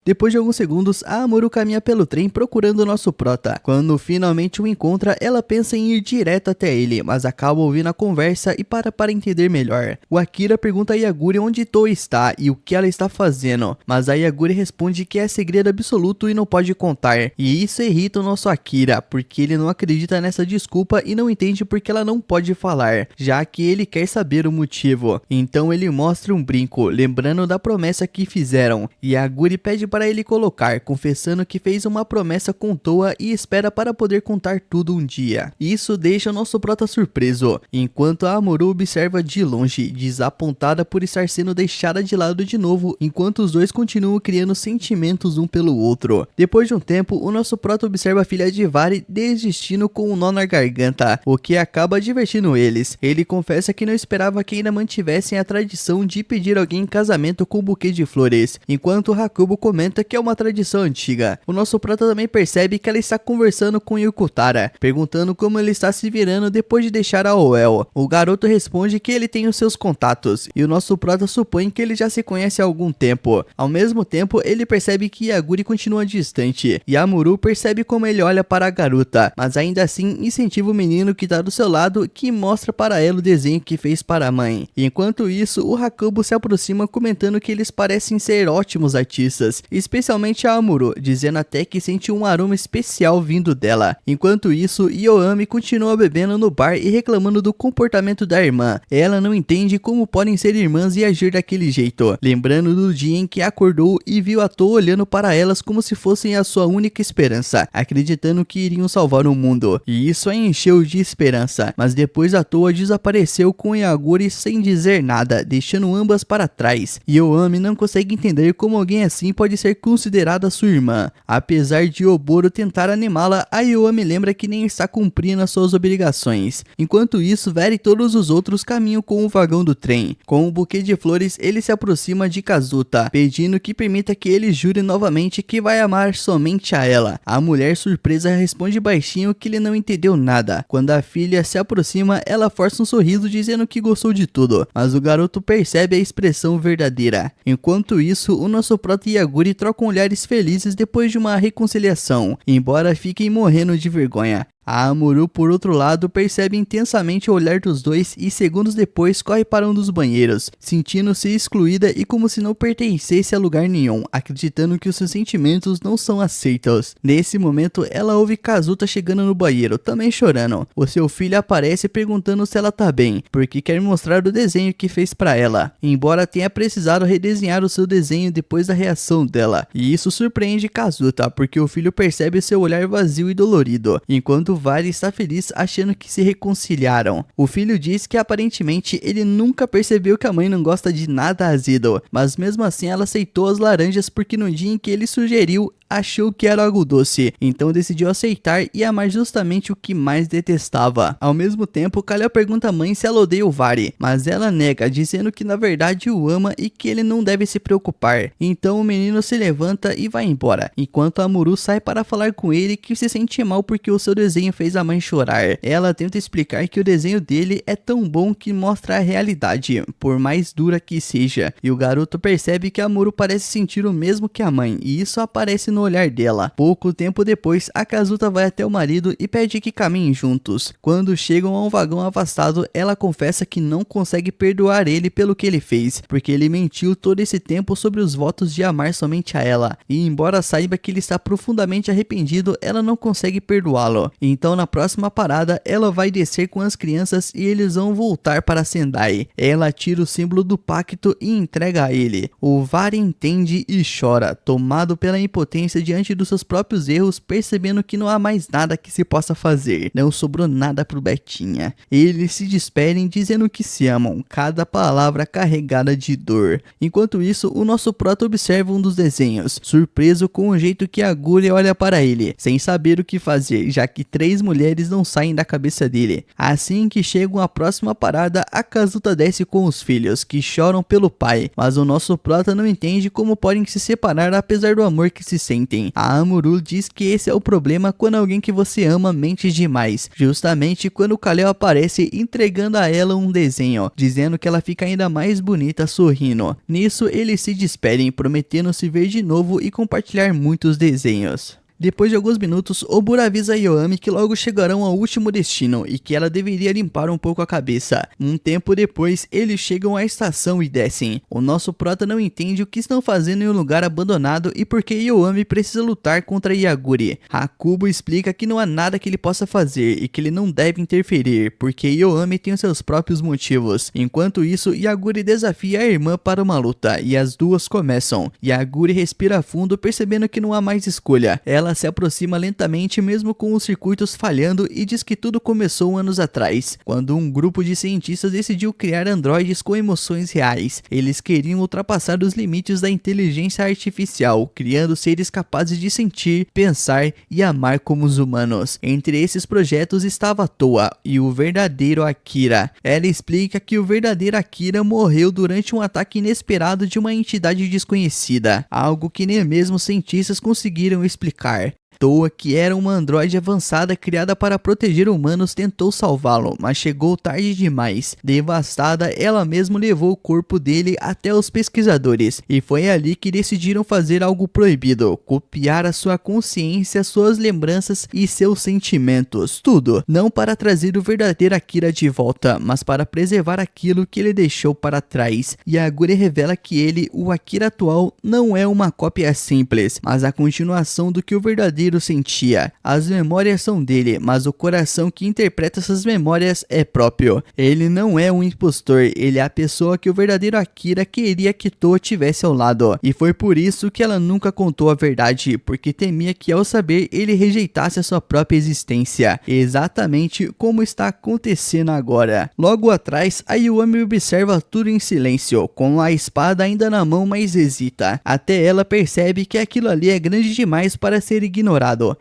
Depois de alguns segundos, a Amuro caminha pelo trem procurando o nosso prota. Quando finalmente o encontra, ela pensa em ir direto até ele, mas acaba ouvindo a conversa e para entender melhor. O Akira pergunta a Yaguri onde Towa está e o que ela está fazendo, mas a Yaguri responde que é segredo absoluto e não pode contar. E isso irrita o nosso Akira, porque ele não acredita nessa desculpa e não entende porque ela não pode falar, já que ele quer saber o motivo. Então ele mostra um brinco, lembrando da promessa que fizeram, e Yaguri pede para ele colocar, confessando que fez uma promessa com Towa e espera para poder contar tudo um dia. Isso deixa o nosso prota surpreso, enquanto a Amuro observa de longe, desapontada por estar sendo deixada de lado de novo, enquanto os dois continuam criando sentimentos um pelo outro. Depois de um tempo, o nosso prota observa a filha de Vari desistindo com um nó na garganta, o que acaba divertindo eles. Ele confessa que não esperava que ainda mantivessem a tradição de pedir alguém em casamento com um buquê de flores, enquanto Hakubo comenta que é uma tradição antiga. O nosso prota também percebe que ela está conversando com Yukutara, perguntando como ele está se virando depois de deixar a Oel. O garoto responde que ele tem os seus contatos, e o nosso prota supõe que ele já se conhece há algum tempo. Ao mesmo tempo, ele percebe que Yaguri continua distante, e Amuro percebe como ele olha para a garota, mas ainda assim incentiva o menino que está do seu lado, que mostra para ela o desenho que fez para a mãe. Enquanto isso, o Hakubo se aproxima comentando que eles parecem ser ótimos artistas, especialmente a Amuro, dizendo até que sente um aroma especial vindo dela. Enquanto isso, Yoami continua bebendo no bar e reclamando do comportamento da irmã. Ela não entende como podem ser irmãs e agir daquele jeito, lembrando do dia em que acordou e viu a Towa olhando para elas como se fossem a sua única esperança, acreditando que iriam salvar o mundo. E isso a encheu de esperança, mas depois a Towa desapareceu com Yaguri sem dizer nada, deixando ambas para trás. Yoami não consegue entender como alguém assim pode ser considerada sua irmã. Apesar de Oboro tentar animá-la, a Yoami lembra que nem está cumprindo as suas obrigações. Enquanto isso, Vera e todos os outros caminham com o vagão do trem. Com um buquê de flores, ele se aproxima de Kazuta, pedindo que permita que ele jure novamente que vai amar somente a ela. A mulher surpresa responde baixinho que ele não entendeu nada. Quando a filha se aproxima, ela força um sorriso dizendo que gostou de tudo, mas o garoto percebe a expressão verdadeira. Enquanto isso, o nosso prota Yaguri trocam olhares felizes depois de uma reconciliação, embora fiquem morrendo de vergonha. A Amuro, por outro lado, percebe intensamente o olhar dos dois e segundos depois corre para um dos banheiros, sentindo-se excluída e como se não pertencesse a lugar nenhum, acreditando que os seus sentimentos não são aceitos. Nesse momento, ela ouve Kazuta chegando no banheiro, também chorando. O seu filho aparece perguntando se ela tá bem, porque quer mostrar o desenho que fez para ela, embora tenha precisado redesenhar o seu desenho depois da reação dela. E isso surpreende Kazuta, porque o filho percebe seu olhar vazio e dolorido, enquanto Vari está feliz achando que se reconciliaram. O filho diz que aparentemente ele nunca percebeu que a mãe não gosta de nada azedo, mas mesmo assim ela aceitou as laranjas porque no dia em que ele sugeriu, achou que era algo doce, então decidiu aceitar e amar justamente o que mais detestava. Ao mesmo tempo, Kalel pergunta à mãe se ela odeia o Vari, mas ela nega, dizendo que na verdade o ama e que ele não deve se preocupar. Então o menino se levanta e vai embora, enquanto a Amuro sai para falar com ele que se sente mal porque o seu desenho fez a mãe chorar. Ela tenta explicar que o desenho dele é tão bom que mostra a realidade, por mais dura que seja, e o garoto percebe que a Amuro parece sentir o mesmo que a mãe, e isso aparece no olhar dela. Pouco tempo depois, a Kazuta vai até o marido e pede que caminhem juntos. Quando chegam a um vagão afastado, ela confessa que não consegue perdoar ele pelo que ele fez, porque ele mentiu todo esse tempo sobre os votos de amar somente a ela, e embora saiba que ele está profundamente arrependido, ela não consegue perdoá-lo. Então na próxima parada, ela vai descer com as crianças e eles vão voltar para Sendai. Ela tira o símbolo do pacto e entrega a ele. O Vari entende e chora, tomado pela impotência diante dos seus próprios erros, percebendo que não há mais nada que se possa fazer. Não sobrou nada pro Betinha. Eles se despedem dizendo que se amam, cada palavra carregada de dor. Enquanto isso, o nosso prota observa um dos desenhos, surpreso com o jeito que a Yaguri olha para ele, sem saber o que fazer, já que 3 mulheres não saem da cabeça dele. Assim que chegam à próxima parada, a Kazuta desce com os filhos, que choram pelo pai, mas o nosso prota não entende como podem se separar apesar do amor que se sente. sentem. A Amuro diz que esse é o problema quando alguém que você ama mente demais, justamente quando o Kal-El aparece entregando a ela um desenho, dizendo que ela fica ainda mais bonita sorrindo. Nisso eles se despedem, prometendo se ver de novo e compartilhar muitos desenhos. Depois de alguns minutos, Obura avisa a Yoami que logo chegarão ao último destino e que ela deveria limpar um pouco a cabeça. Um tempo depois, eles chegam à estação e descem. O nosso prota não entende o que estão fazendo em um lugar abandonado e por que Yoami precisa lutar contra Yaguri. Hakubo explica que não há nada que ele possa fazer e que ele não deve interferir, porque Yoami tem os seus próprios motivos. Enquanto isso, Yaguri desafia a irmã para uma luta e as duas começam. Yaguri respira fundo, percebendo que não há mais escolha. Ela se aproxima lentamente mesmo com os circuitos falhando e diz que tudo começou anos atrás, quando um grupo de cientistas decidiu criar androides com emoções reais. Eles queriam ultrapassar os limites da inteligência artificial, criando seres capazes de sentir, pensar e amar como os humanos. Entre esses projetos estava Toa e o verdadeiro Akira. Ela explica que o verdadeiro Akira morreu durante um ataque inesperado de uma entidade desconhecida, algo que nem mesmo os cientistas conseguiram explicar. Toa, que era uma androide avançada criada para proteger humanos, tentou salvá-lo, mas chegou tarde demais. Devastada, ela mesma levou o corpo dele até os pesquisadores, e foi ali que decidiram fazer algo proibido: copiar a sua consciência, suas lembranças e seus sentimentos. Tudo, não para trazer o verdadeiro Akira de volta, mas para preservar aquilo que ele deixou para trás. Yaguri revela que ele, o Akira atual, não é uma cópia simples, mas a continuação do que o verdadeiro sentia. As memórias são dele, mas o coração que interpreta essas memórias é próprio. Ele não é um impostor, ele é a pessoa que o verdadeiro Akira queria que Toa tivesse ao lado. E foi por isso que ela nunca contou a verdade, porque temia que ao saber ele rejeitasse a sua própria existência. Exatamente como está acontecendo agora. Logo atrás, a Yoami observa tudo em silêncio, com a espada ainda na mão, mas hesita. Até ela percebe que aquilo ali é grande demais para ser ignorado.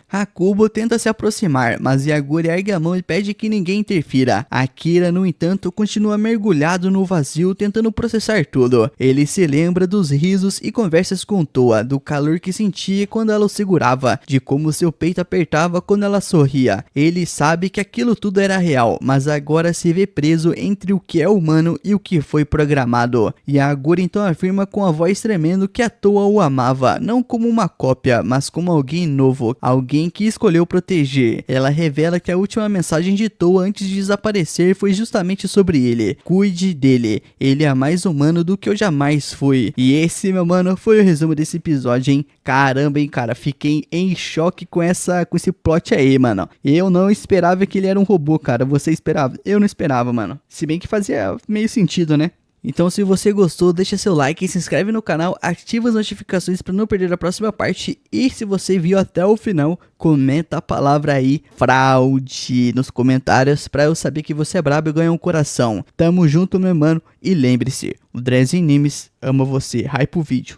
Hakubo tenta se aproximar, mas Yaguri ergue a mão e pede que ninguém interfira. Akira, no entanto, continua mergulhado no vazio, tentando processar tudo. Ele se lembra dos risos e conversas com Toa, do calor que sentia quando ela o segurava, de como seu peito apertava quando ela sorria. Ele sabe que aquilo tudo era real, mas agora se vê preso entre o que é humano e o que foi programado. Yaguri então afirma com a voz tremendo que a Toa o amava, não como uma cópia, mas como alguém novo, alguém que escolheu proteger. Ela revela que a última mensagem de Toa antes de desaparecer foi justamente sobre ele: cuide dele, ele é mais humano do que eu jamais fui. E esse, meu mano, foi o resumo desse episódio, hein? Caramba, hein, cara, fiquei em choque com esse plot aí, mano. Eu não esperava que ele era um robô, cara. Você esperava? Eu não esperava, mano. Se bem que fazia meio sentido, né? Então, se você gostou, deixa seu like, se inscreve no canal, ativa as notificações para não perder a próxima parte. E se você viu até o final, comenta a palavra aí, fraude, nos comentários, para eu saber que você é brabo e ganha um coração. Tamo junto, meu mano, e lembre-se, o Dres Animes ama você. Hype o vídeo.